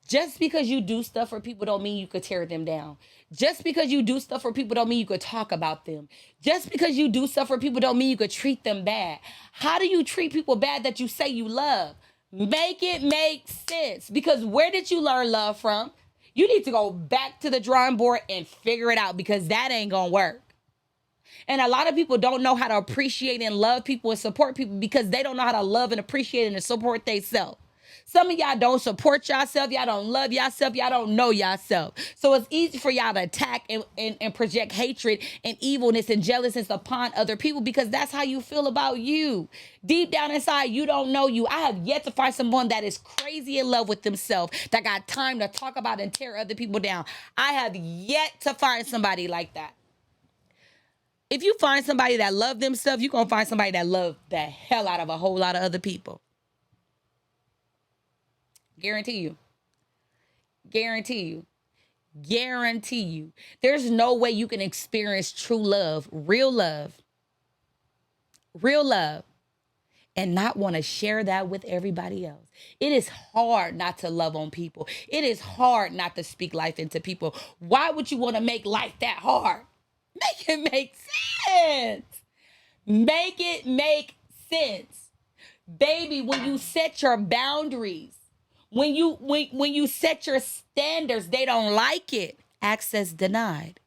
Just because you do stuff for people don't mean you could tear them down. Just because you do stuff for people don't mean you could talk about them. Just because you do stuff for people don't mean you could treat them bad. How do you treat people bad that you say you love? Make it make sense. Because where did you learn love from? You need to go back to the drawing board and figure it out, because that ain't gonna work. And a lot of people don't know how to appreciate and love people and support people because they don't know how to love and appreciate and support themselves. Some of y'all don't support yourself. Y'all don't love yourself. Y'all don't know yourself. So it's easy for y'all to attack and project hatred and evilness and jealousness upon other people, because that's how you feel about you. Deep down inside, you don't know you. I have yet to find someone that is crazy in love with themselves, that got time to talk about and tear other people down. I have yet to find somebody like that. If you find somebody that love themselves, you're going to find somebody that love the hell out of a whole lot of other people. Guarantee you. Guarantee you. Guarantee you. There's no way you can experience true love, real love, and not want to share that with everybody else. It is hard not to love on people. It is hard not to speak life into people. Why would you want to make life that hard? Make it make sense. Make it make sense. Baby, when you set your boundaries, when you set your standards, they don't like it. Access denied.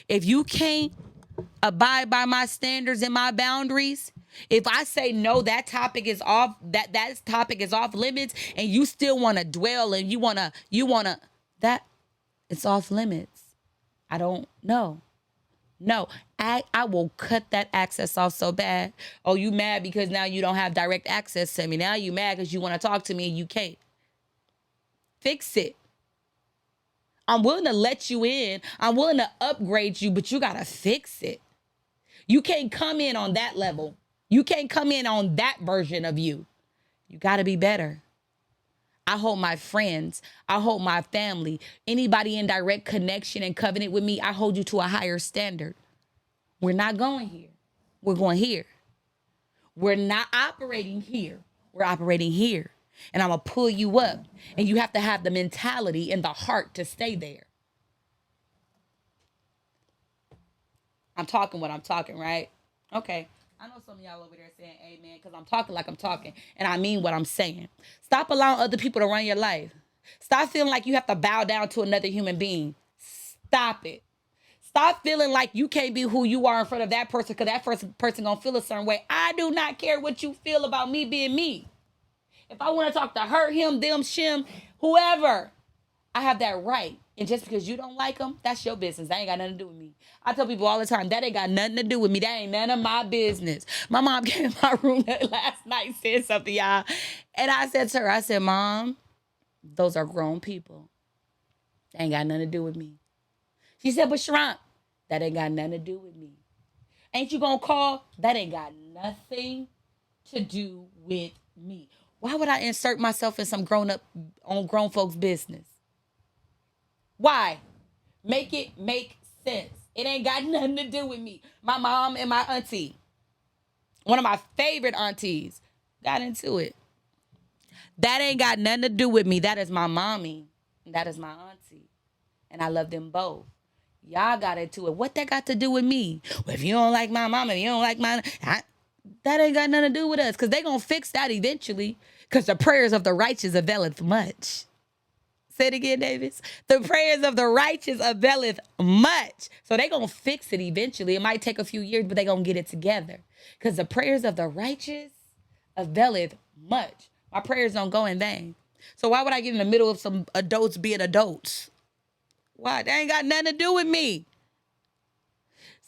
If you can't abide by my standards and my boundaries, if I say no, that topic is off, that topic is off limits, and you still want to dwell and you wanna that it's off limits. I don't know. No, I will cut that access off so bad. Oh, you mad because now you don't have direct access to me. Now you mad because you want to talk to me and you can't. Fix it. I'm willing to let you in. I'm willing to upgrade you, but you got to fix it. You can't come in on that level You can't come in on that version of you. You got to be better. I hold my friends. I hold my family. Anybody in direct connection and covenant with me, I hold you to a higher standard. We're not going here. We're going here. We're not operating here. We're operating here. And I'm going to pull you up. And you have to have the mentality and the heart to stay there. I'm talking what I'm talking, right? Okay. I know some of y'all over there saying amen because I'm talking like I'm talking. And I mean what I'm saying. Stop allowing other people to run your life. Stop feeling like you have to bow down to another human being. Stop it. Stop feeling like you can't be who you are in front of that person because that person gonna feel a certain way. I do not care what you feel about me being me. If I want to talk to her, him, them, shim, whoever, I have that right. And just because you don't like them, that's your business. That ain't got nothing to do with me. I tell people all the time, that ain't got nothing to do with me. That ain't none of my business. My mom came in my room last night, said something, y'all. And I said to her, I said, Mom, those are grown people. That ain't got nothing to do with me. She said, but Sharon, that ain't got nothing to do with me. Ain't you gonna call? That ain't got nothing to do with me. Why would I insert myself in some grown folks' business? Why? Make it make sense. It ain't got nothing to do with me. My mom and my auntie, one of my favorite aunties, got into it. That ain't got nothing to do with me. That is my mommy. And that is my auntie. And I love them both. Y'all got into it. What that got to do with me? Well, if you don't like my mama, if you don't like that ain't got nothing to do with us. Because they going to fix that eventually. Because the prayers of the righteous availeth much. Say it again, Davis. The prayers of the righteous availeth much. So they going to fix it eventually. It might take a few years, but they going to get it together. Because the prayers of the righteous availeth much. My prayers don't go in vain. So why would I get in the middle of some adults being adults? Why? That ain't got nothing to do with me.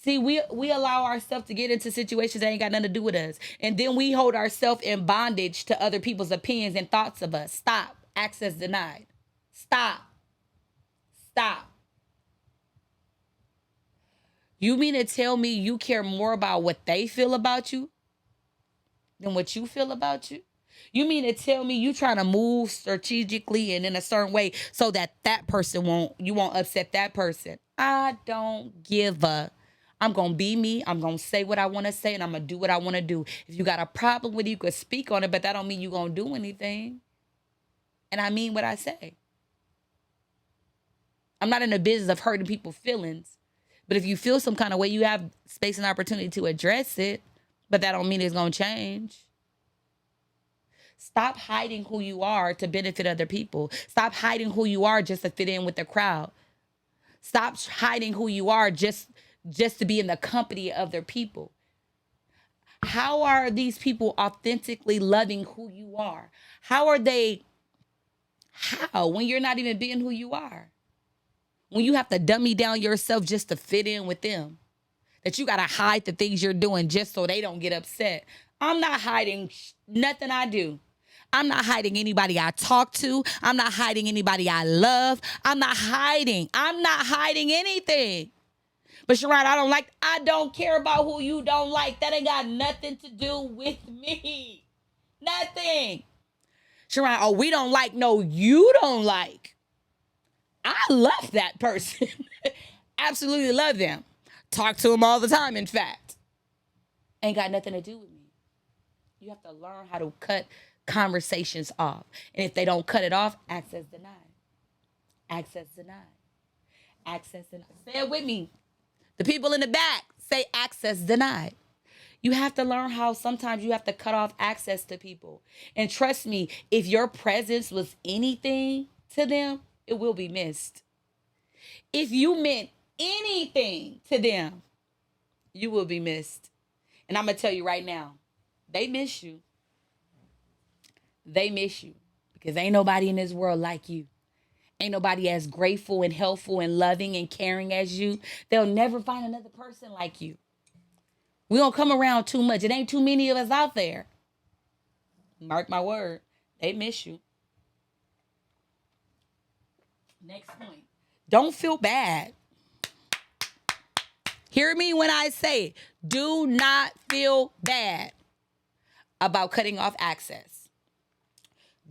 See, we allow ourselves to get into situations that ain't got nothing to do with us. And then we hold ourselves in bondage to other people's opinions and thoughts of us. Stop. Access denied. Stop. Stop. You mean to tell me you care more about what they feel about you than what you feel about you? You mean to tell me you trying to move strategically and in a certain way so that person you won't upset that person? I don't give a. I'm going to be me. I'm going to say what I want to say and I'm going to do what I want to do. If you got a problem with it, you could speak on it, but that don't mean you going to do anything. And I mean what I say. I'm not in the business of hurting people's feelings. But if you feel some kind of way, you have space and opportunity to address it. But that don't mean it's going to change. Stop hiding who you are to benefit other people. Stop hiding who you are just to fit in with the crowd. Stop hiding who you are just to be in the company of other people. How are these people authentically loving who you are? How when you're not even being who you are? When you have to dummy down yourself just to fit in with them? That you got to hide the things you're doing just so they don't get upset. I'm not hiding nothing I do. I'm not hiding anybody I talk to. I'm not hiding anybody I love. I'm not hiding anything. But Sharon, I don't care about who you don't like. That ain't got nothing to do with me. Nothing. Sharon, we don't like. No, you don't like. I love that person. Absolutely love them. Talk to them all the time, in fact. Ain't got nothing to do with me. You have to learn how to cut conversations off. And if they don't cut it off, access denied. Access denied. Access denied. Say it with me. The people in the back say access denied. You have to learn how sometimes you have to cut off access to people. And trust me, if your presence was anything to them, it will be missed. If you meant anything to them, you will be missed. And I'm going to tell you right now, they miss you. They miss you because ain't nobody in this world like you. Ain't nobody as grateful and helpful and loving and caring as you. They'll never find another person like you. We don't come around too much. It ain't too many of us out there. Mark my word. They miss you. Next point. Don't feel bad. Hear me when I say it. Do not feel bad. about cutting off access.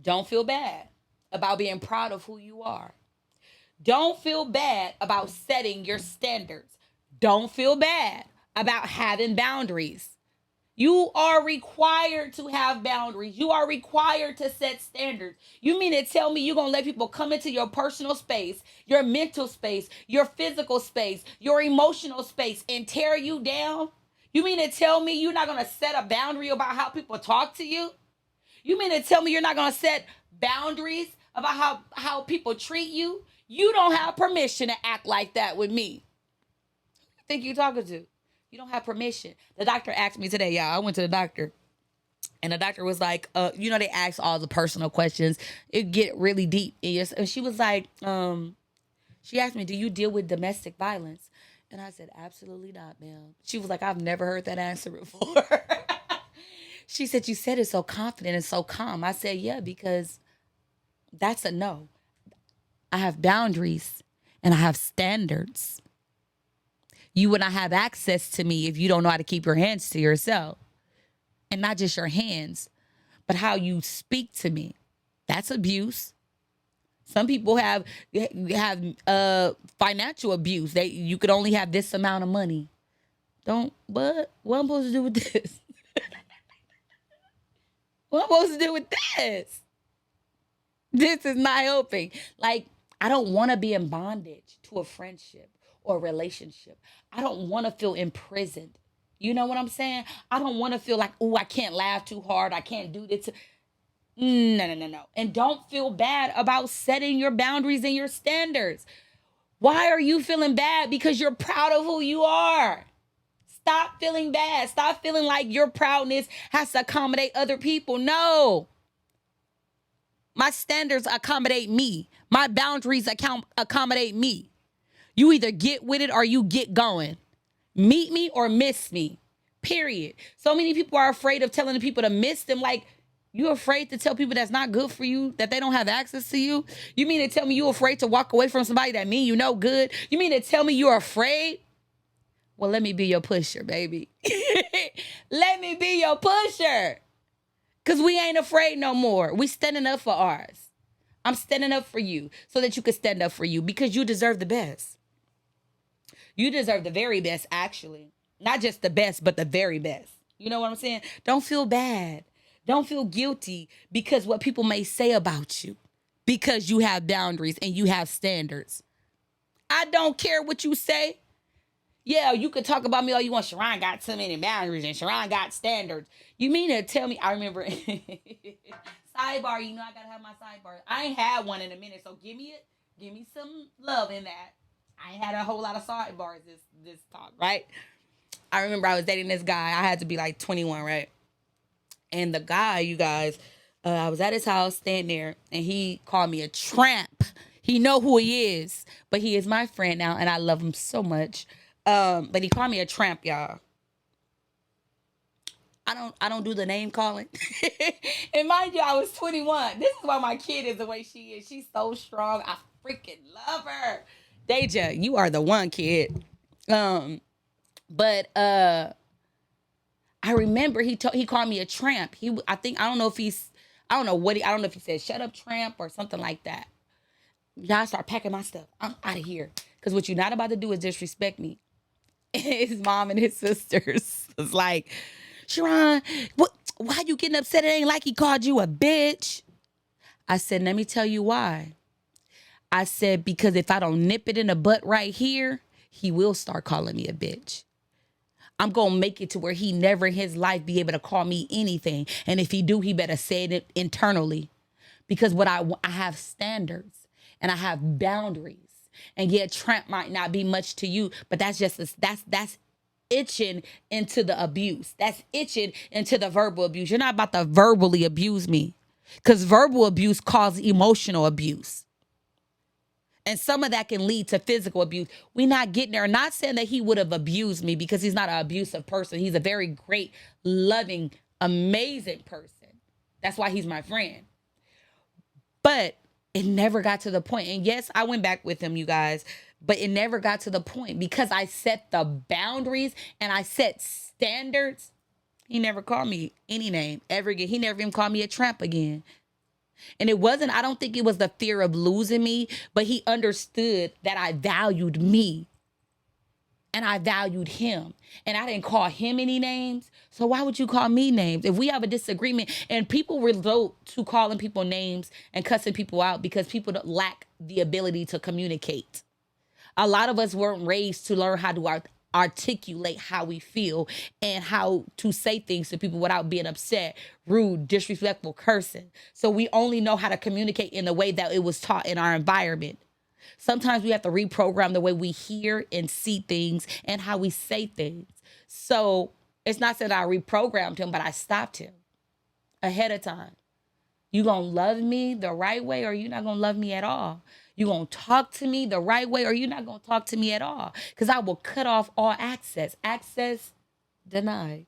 Don't feel bad about being proud of who you are. Don't feel bad about setting your standards. Don't feel bad about having boundaries. You are required to have boundaries. You are required to set standards. You mean to tell me you're going to let people come into your personal space, your mental space, your physical space, your emotional space and tear you down? You mean to tell me you're not going to set a boundary about how people talk to you? You mean to tell me you're not going to set boundaries about how people treat you? You don't have permission to act like that with me. Who you think you're talking to? You don't have permission. The doctor asked me today, y'all. I went to the doctor. And the doctor was like, they ask all the personal questions. It get really deep. And she was like, she asked me, do you deal with domestic violence? And I said, absolutely not, ma'am. She was like, I've never heard that answer before. She said, you said it so confident and so calm. I said, yeah, because that's a no. I have boundaries and I have standards. You would not have access to me if you don't know how to keep your hands to yourself. And not just your hands, but how you speak to me. That's abuse. Some people have financial abuse. You could only have this amount of money. What I'm supposed to do with this? What I'm supposed to do with this? This is not helping. Like, I don't want to be in bondage to a friendship or a relationship. I don't want to feel imprisoned. You know what I'm saying? I don't want to feel like, oh, I can't laugh too hard. I can't do this. No. And don't feel bad about setting your boundaries and your standards. Why are you feeling bad? Because you're proud of who you are. Stop feeling bad. Stop feeling like your proudness has to accommodate other people. No. My standards accommodate me. My boundaries accommodate me. You either get with it or you get going. Meet me or miss me. Period. So many people are afraid of telling the people to miss them. Like, you afraid to tell people that's not good for you, that they don't have access to you? You mean to tell me you're afraid to walk away from somebody that mean you no good? You mean to tell me you're afraid? Well, let me be your pusher, baby. Let me be your pusher. Because we ain't afraid no more. We standing up for ours. I'm standing up for you so that you can stand up for you because you deserve the best. You deserve the very best, actually. Not just the best, but the very best. You know what I'm saying? Don't feel bad. Don't feel guilty because what people may say about you, because you have boundaries and you have standards. I don't care what you say. Yeah, you could talk about me all you want. Sharon got so many boundaries and Sharon got standards. You mean to tell me? I remember sidebar. You know I gotta have my sidebar. I ain't had one in a minute, so give me some love in that. I ain't had a whole lot of sidebars this talk, right? I remember I was dating this guy. I had to be like 21, right? And the guy, you guys, I was at his house, staying there, and he called me a tramp. He know who he is, but he is my friend now, and I love him so much. But he called me a tramp, y'all. I don't do the name calling. And mind you, I was 21. This is why my kid is the way she is. She's so strong. I freaking love her. Deja, you are the one, kid. But I remember he called me a tramp. I don't know if he said shut up tramp or something like that. Y'all start packing my stuff. I'm out of here. Because what you're not about to do is disrespect me. His mom and his sisters was like, Sharon, why you getting upset? It ain't like he called you a bitch. I said, let me tell you why. I said, because if I don't nip it in the butt right here, he will start calling me a bitch. I'm going to make it to where he never in his life be able to call me anything. And if he do, he better say it internally. Because I have standards and I have boundaries. And yeah, tramp might not be much to you, but that's itching into the abuse. That's itching into the verbal abuse. You're not about to verbally abuse me, because verbal abuse causes emotional abuse. And some of that can lead to physical abuse. We're not getting there. Not saying that he would have abused me, because he's not an abusive person. He's a very great, loving, amazing person. That's why he's my friend. But it never got to the point. And yes, I went back with him, you guys, but it never got to the point because I set the boundaries and I set standards. He never called me any name ever again. He never even called me a tramp again. And it wasn't, I don't think it was the fear of losing me, but he understood that I valued me and I valued him. And I didn't call him any names. So why would you call me names? If we have a disagreement, and people resort to calling people names and cussing people out because people don't lack the ability to communicate. A lot of us weren't raised to learn how to articulate how we feel and how to say things to people without being upset, rude, disrespectful, cursing. So we only know how to communicate in the way that it was taught in our environment. Sometimes we have to reprogram the way we hear and see things and how we say things. So it's not that I reprogrammed him, but I stopped him ahead of time. You gonna love me the right way, or you not gonna love me at all? You gonna talk to me the right way, or you not gonna talk to me at all? Because I will cut off all access. Access denied.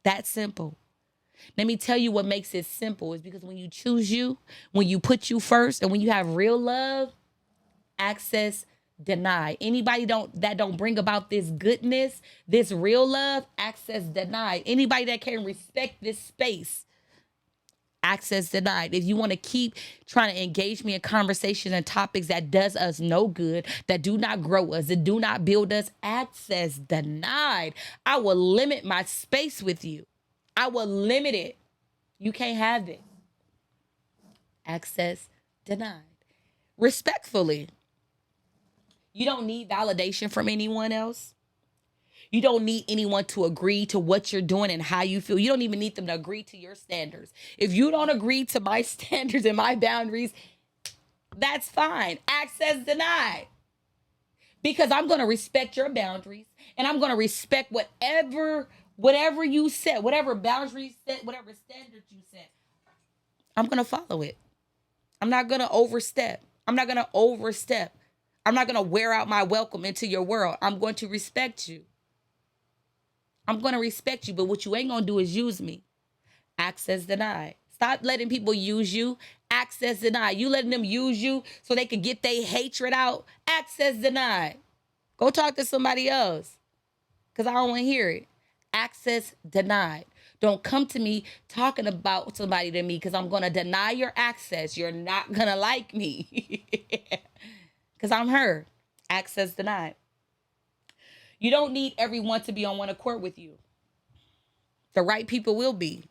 That simple. Let me tell you what makes it simple is because when you choose you, when you put you first, and when you have real love, access denied. Anybody that don't bring about this goodness, this real love, access denied. Anybody that can respect this space, access denied. If you want to keep trying to engage me in conversations and topics that does us no good, that do not grow us, that do not build us, access denied. I will limit my space with you. I will limit it. You can't have it. Access denied. Respectfully. You don't need validation from anyone else. You don't need anyone to agree to what you're doing and how you feel. You don't even need them to agree to your standards. If you don't agree to my standards and my boundaries, that's fine. Access denied. Because I'm going to respect your boundaries and I'm going to respect whatever you set, whatever boundaries set, whatever standards you set. I'm going to follow it. I'm not going to overstep. I'm not going to overstep. I'm not going to wear out my welcome into your world. I'm going to respect you. I'm going to respect you, but what you ain't going to do is use me. Access denied. Stop letting people use you. Access denied. You letting them use you so they can get their hatred out. Access denied. Go talk to somebody else because I don't want to hear it. Access denied. Don't come to me talking about somebody to me because I'm going to deny your access. You're not going to like me because I'm her. Access denied. You don't need everyone to be on one accord with you. The right people will be.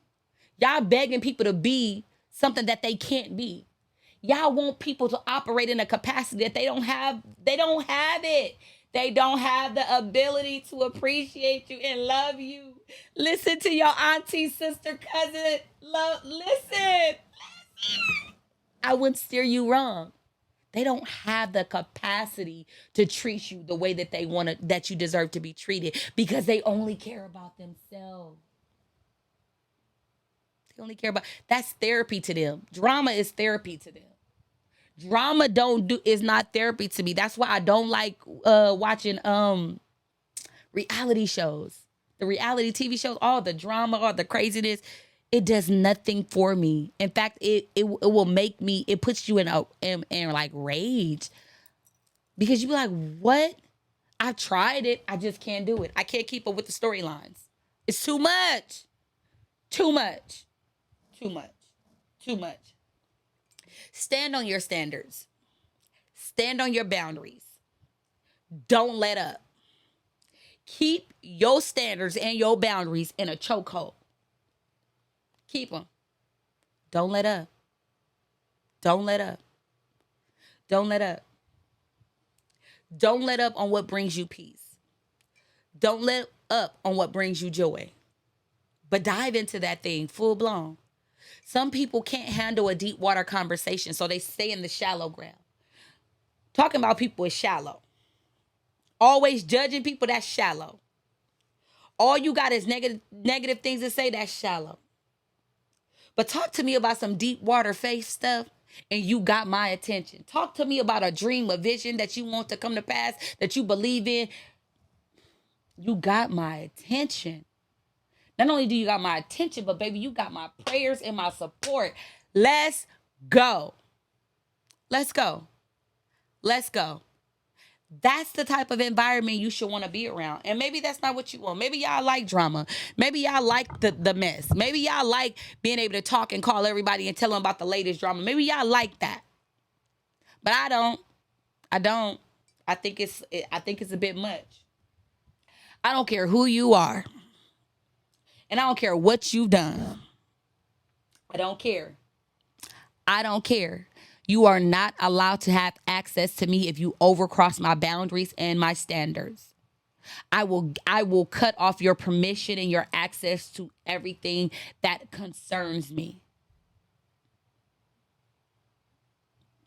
Y'all begging people to be something that they can't be. Y'all want people to operate in a capacity that they don't have. They don't have it. They don't have the ability to appreciate you and love you. Listen to your auntie, sister, cousin. Listen. I wouldn't steer you wrong. They don't have the capacity to treat you the way that they want to, that you deserve to be treated because they only care about themselves. They only care about, that's therapy to them. Drama is therapy to them. Drama is not therapy to me. That's why I don't like watching reality shows. The reality TV shows, all the drama, all the craziness, it does nothing for me. In fact, it will make me, it puts you in like rage. Because you be like, what? I've tried it. I just can't do it. I can't keep up with the storylines. It's too much. Too much. Too much. Too much. Stand on your standards. Stand on your boundaries. Don't let up. Keep your standards and your boundaries in a chokehold. Keep them. Don't let up. Don't let up. Don't let up. Don't let up on what brings you peace. Don't let up on what brings you joy. But dive into that thing full blown. Some people can't handle a deep water conversation, so they stay in the shallow ground. Talking about people is shallow. Always judging people, that's shallow. All you got is negative things to say, that's shallow. But talk to me about some deep water faith stuff, and you got my attention. Talk to me about a dream, a vision that you want to come to pass, that you believe in. You got my attention. Not only do you got my attention, but baby, you got my prayers and my support. Let's go. Let's go. Let's go. That's the type of environment you should want to be around. And maybe that's not what you want. Maybe y'all like drama. Maybe y'all like the mess. Maybe y'all like being able to talk and call everybody and tell them about the latest drama. Maybe y'all like that. But I don't. I don't. I think it's a bit much. I don't care who you are. And I don't care what you've done. I don't care. I don't care. You are not allowed to have access to me if you overcross my boundaries and my standards. I will cut off your permission and your access to everything that concerns me.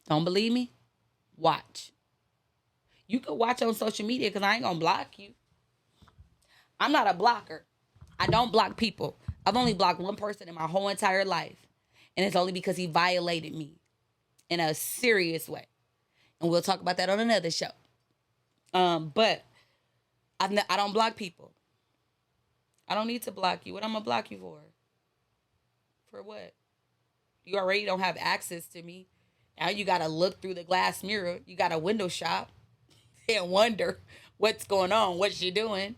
Don't believe me? Watch. You can watch on social media because I ain't gonna block you. I'm not a blocker. I don't block people. I've only blocked one person in my whole entire life. And it's only because he violated me in a serious way. And we'll talk about that on another show. But I don't block people. I don't need to block you. What I'm going to block you for? For what? You already don't have access to me. Now you got to look through the glass mirror. You got to window shop and wonder what's going on, what you doing.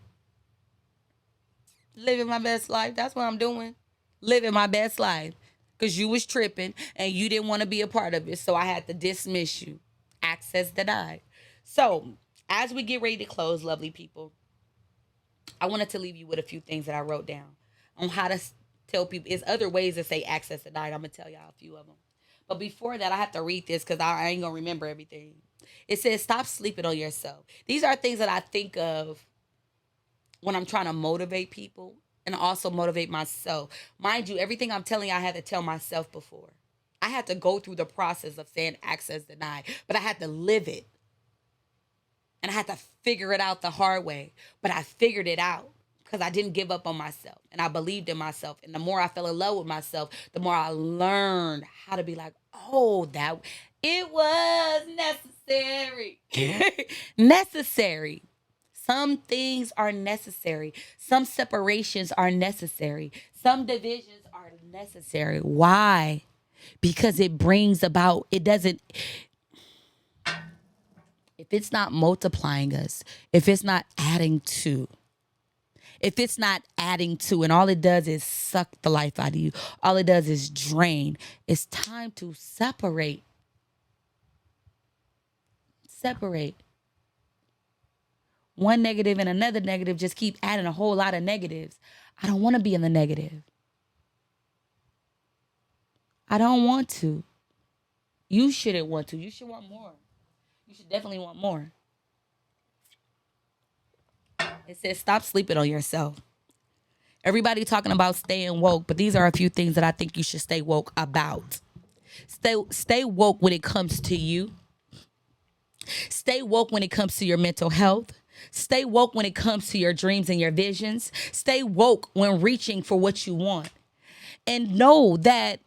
Living my best life. That's what I'm doing. Living my best life. Because you was tripping and you didn't want to be a part of it. So I had to dismiss you. Access denied. So as we get ready to close, lovely people, I wanted to leave you with a few things that I wrote down on how to tell people. There's other ways to say access denied. I'm going to tell y'all a few of them. But before that, I have to read this because I ain't going to remember everything. It says, stop sleeping on yourself. These are things that I think of when I'm trying to motivate people and also motivate myself. Mind you, everything I'm telling you, I had to tell myself before. I had to go through the process of saying access denied, but I had to live it. And I had to figure it out the hard way. But I figured it out because I didn't give up on myself. And I believed in myself. And the more I fell in love with myself, the more I learned how to be like, oh, that it was necessary. Necessary. Some things are necessary. Some separations are necessary. Some divisions are necessary. Why? Because it brings about, it doesn't, if it's not multiplying us, if it's not adding to, and all it does is suck the life out of you, all it does is drain, it's time to separate. Separate. One negative and another negative just keep adding a whole lot of negatives. I don't want to be in the negative. I don't want to. You shouldn't want to. You should want more. You should definitely want more. It says stop sleeping on yourself. Everybody talking about staying woke, but these are a few things that I think you should stay woke about. Stay woke when it comes to you. Stay woke when it comes to your mental health. Stay woke when it comes to your dreams and your visions. Stay woke when reaching for what you want. And know that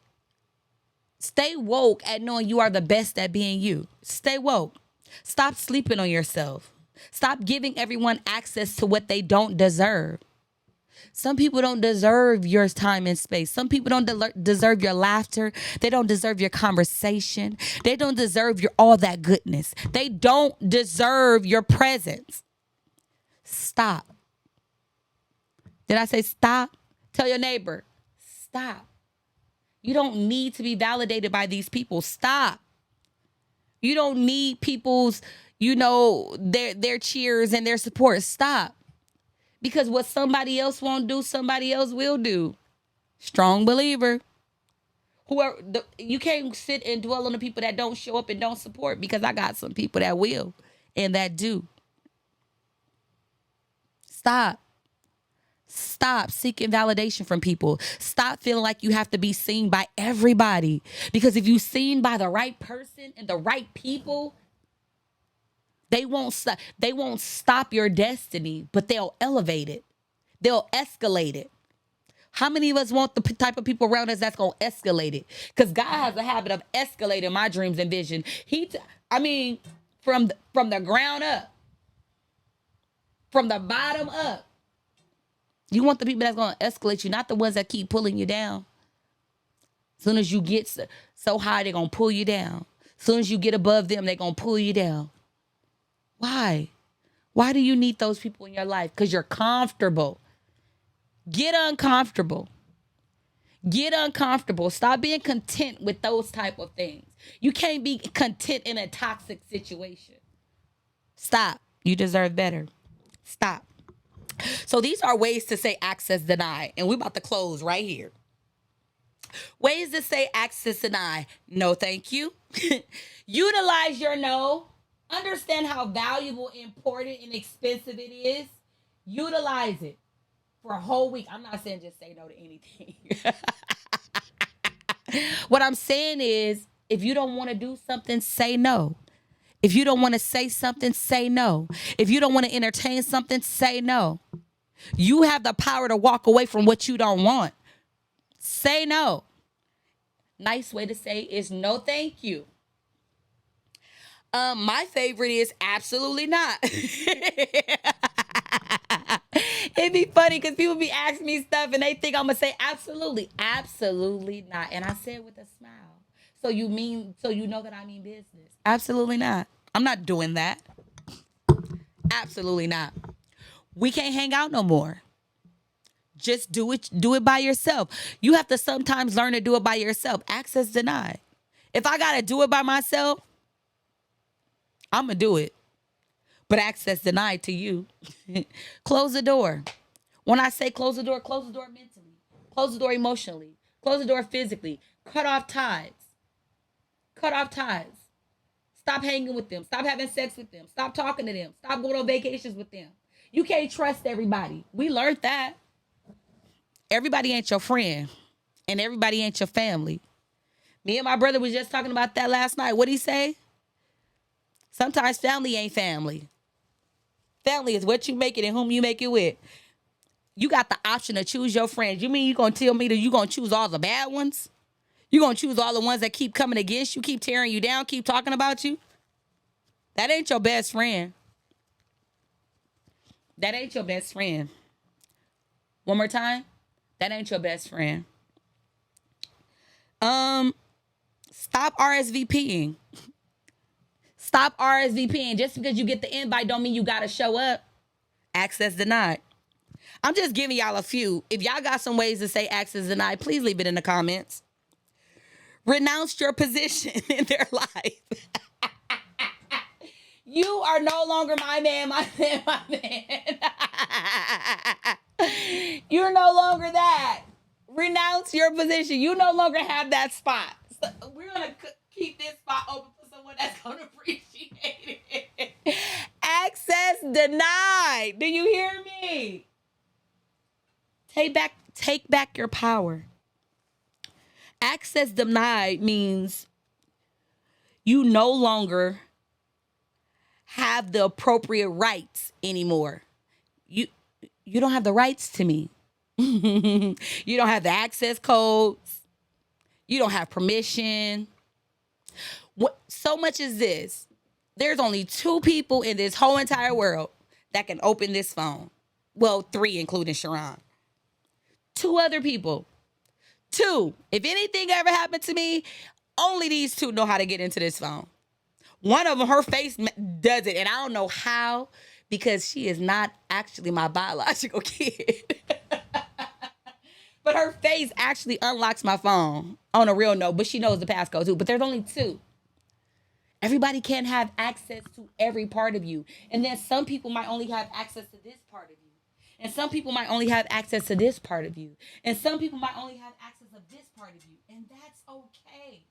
stay woke at knowing you are the best at being you. Stay woke. Stop sleeping on yourself. Stop giving everyone access to what they don't deserve. Some people don't deserve your time and space. Some people don't deserve your laughter. They don't deserve your conversation. They don't deserve your all that goodness. They don't deserve your presence. Stop. Did I say stop? Tell your neighbor, stop. You don't need to be validated by these people. Stop. You don't need people's, their cheers and their support. Stop. Because what somebody else won't do, somebody else will do. Strong believer. You can't sit and dwell on the people that don't show up and don't support, because I got some people that will and that do. Stop. Stop seeking validation from people. Stop feeling like you have to be seen by everybody. Because if you're seen by the right person and the right people, they won't stop your destiny, but they'll elevate it. They'll escalate it. How many of us want the type of people around us that's going to escalate it? Because God has a habit of escalating my dreams and vision. From the ground up, from the bottom up. You want the people that's going to escalate you, not the ones that keep pulling you down. As soon as you get so high, they're going to pull you down. As soon as you get above them, they're going to pull you down. Why? Why do you need those people in your life? Because you're comfortable. Get uncomfortable. Get uncomfortable. Stop being content with those type of things. You can't be content in a toxic situation. Stop. You deserve better. Stop. So these are ways to say access denied. And we're about to close right here. Ways to say access denied. No, thank you. Utilize your no. Understand how valuable, important, and expensive it is. Utilize it for a whole week. I'm not saying just say no to anything. What I'm saying is, if you don't want to do something, say no. If you don't want to say something, say no. If you don't want to entertain something, say no. You have the power to walk away from what you don't want. Say no. Nice way to say is no, thank you. My favorite is absolutely not. It'd be funny because people be asking me stuff and they think I'm gonna say absolutely, absolutely not, and I say it with a smile. So you know that I mean business? Absolutely not. I'm not doing that. Absolutely not. We can't hang out no more. Just do it. Do it by yourself. You have to sometimes learn to do it by yourself. Access denied. If I gotta do it by myself, I'm gonna do it. But access denied to you. Close the door. When I say close the door mentally. Close the door emotionally. Close the door physically. Cut off ties. Cut off ties. Stop hanging with them. Stop having sex with them. Stop talking to them. Stop going on vacations with them. You can't trust everybody. We learned that. Everybody ain't your friend. And everybody ain't your family. Me and my brother was just talking about that last night. What'd he say? Sometimes family ain't family. Family is what you make it and whom you make it with. You got the option to choose your friends. You mean you gonna tell me that you gonna choose all the bad ones? You gonna choose all the ones that keep coming against you, keep tearing you down, keep talking about you? That ain't your best friend. That ain't your best friend. One more time. That ain't your best friend. Stop RSVPing. Stop RSVPing. Just because you get the invite don't mean you gotta show up. Access denied. I'm just giving y'all a few. If y'all got some ways to say access denied, please leave it in the comments. Renounce your position in their life. You are no longer my man, my man, my man. You're no longer that. Renounce your position. You no longer have that spot. So we're going to keep this spot open for someone that's going to appreciate it. Access denied. Do you hear me? Take back your power. Access denied means you no longer have the appropriate rights anymore. You don't have the rights to me. You don't have the access codes. You don't have permission. What so much is this? There's only 2 people in this whole entire world that can open this phone. Well, 3 including Sharon. 2 other people. 2. If anything ever happened to me, only these 2 know how to get into this phone. One of them, her face does it, and I don't know how, because she is not actually my biological kid. But her face actually unlocks my phone on a real note, but she knows the passcode too. But there's only 2. Everybody can't have access to every part of you. And then some people might only have access to this part of you. And some people might only have access to this part of you. And some people might only have access of this part of you. And that's okay.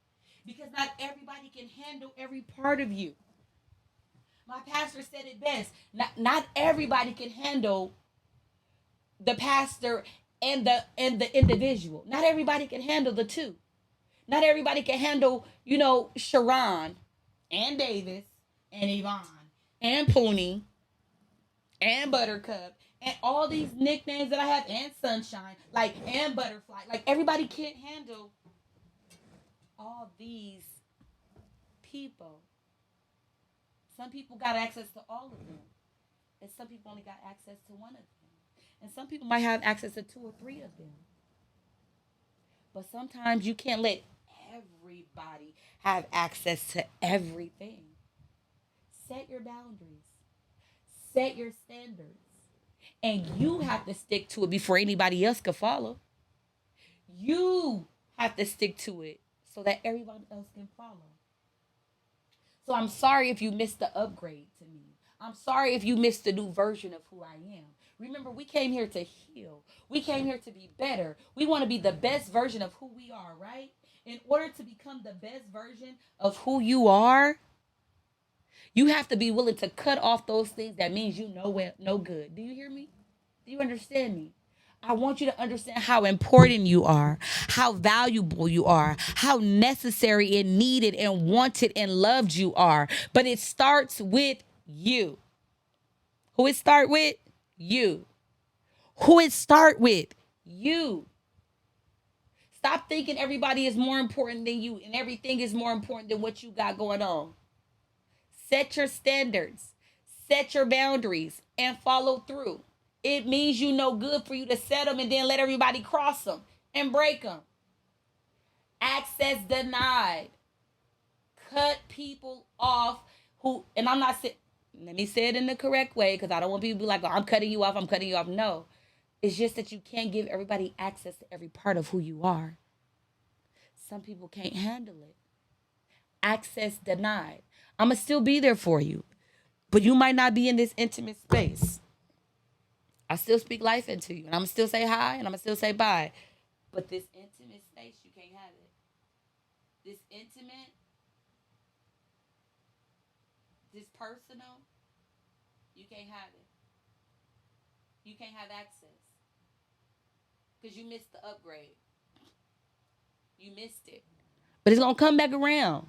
Because not everybody can handle every part of you. My pastor said it best. Not everybody can handle the pastor and the individual. Not everybody can handle the 2. Not everybody can handle, Sharon and Davis and Yvonne and Poonie and Buttercup and all these nicknames that I have and Sunshine, and Butterfly. Everybody can't handle all these people. Some people got access to all of them. And some people only got access to one of them. And some people might have access to 2 or 3 of them. But sometimes you can't let everybody have access to everything. Set your boundaries. Set your standards. And you have to stick to it before anybody else can follow. You have to stick to it so that everyone else can follow. So I'm sorry if you missed the upgrade to me. I'm sorry if you missed the new version of who I am. Remember, we came here to heal. We came here to be better. We want to be the best version of who we are, right? In order to become the best version of who you are, you have to be willing to cut off those things that means you know well, no good. Do you hear me? Do you understand me? I want you to understand how important you are, how valuable you are, how necessary and needed and wanted and loved you are. But it starts with you. Who it start with? You. Who it start with? You. Stop thinking everybody is more important than you and everything is more important than what you got going on. Set your standards, set your boundaries, and follow through. It means you know good for you to set them and then let everybody cross them and break them. Access denied. Cut people off who, and I'm not saying, let me say it in the correct way because I don't want people to be like, oh, I'm cutting you off, I'm cutting you off. No, it's just that you can't give everybody access to every part of who you are. Some people can't handle it. Access denied. I'm going to still be there for you, but you might not be in this intimate space. I still speak life into you, and I'm going to still say hi, and I'm going to still say bye. But this intimate space, you can't have it. This intimate, this personal, you can't have it. You can't have access because you missed the upgrade. You missed it. But it's going to come back around.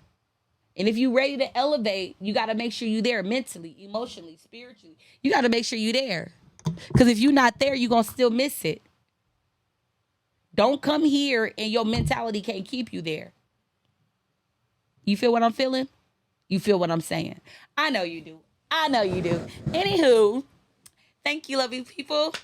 And if you're ready to elevate, you got to make sure you're there mentally, emotionally, spiritually. You got to make sure you're there. Because if you're not there, you're going to still miss it. Don't come here and your mentality can't keep you there. You feel what I'm feeling? You feel what I'm saying? I know you do. I know you do. Anywho, thank you, lovely people,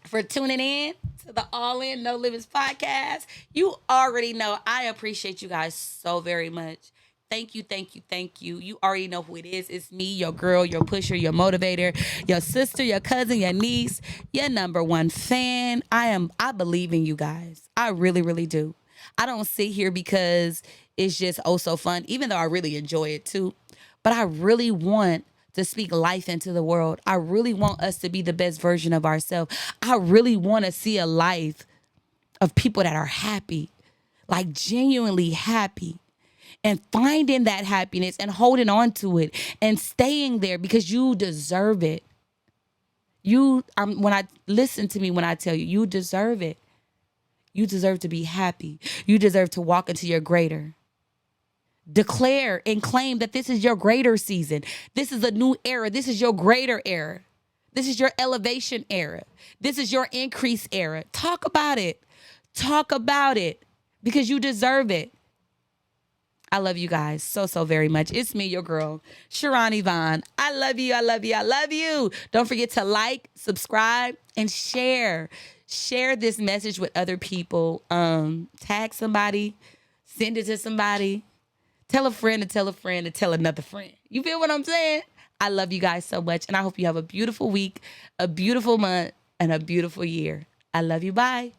for tuning in to the All In No Limits podcast. You already know I appreciate you guys so very much. Thank you, thank you, thank you. You already know who it is. It's me, your girl, your pusher, your motivator, your sister, your cousin, your niece, your number one fan. I believe in you guys. I really, really do. I don't sit here because it's just oh so fun, even though I really enjoy it too. But I really want to speak life into the world. I really want us to be the best version of ourselves. I really want to see a life of people that are happy, like genuinely happy. And finding that happiness and holding on to it and staying there because you deserve it. When I listen to me, when I tell you, you deserve it. You deserve to be happy. You deserve to walk into your greater. Declare and claim that this is your greater season. This is a new era. This is your greater era. This is your elevation era. This is your increase era. Talk about it. Talk about it because you deserve it. I love you guys so, so very much. It's me, your girl, Sharon Yvonne. I love you. I love you. I love you. Don't forget to like, subscribe, and share. Share this message with other people. Tag somebody. Send it to somebody. Tell a friend to tell a friend to tell another friend. You feel what I'm saying? I love you guys so much. And I hope you have a beautiful week, a beautiful month, and a beautiful year. I love you. Bye.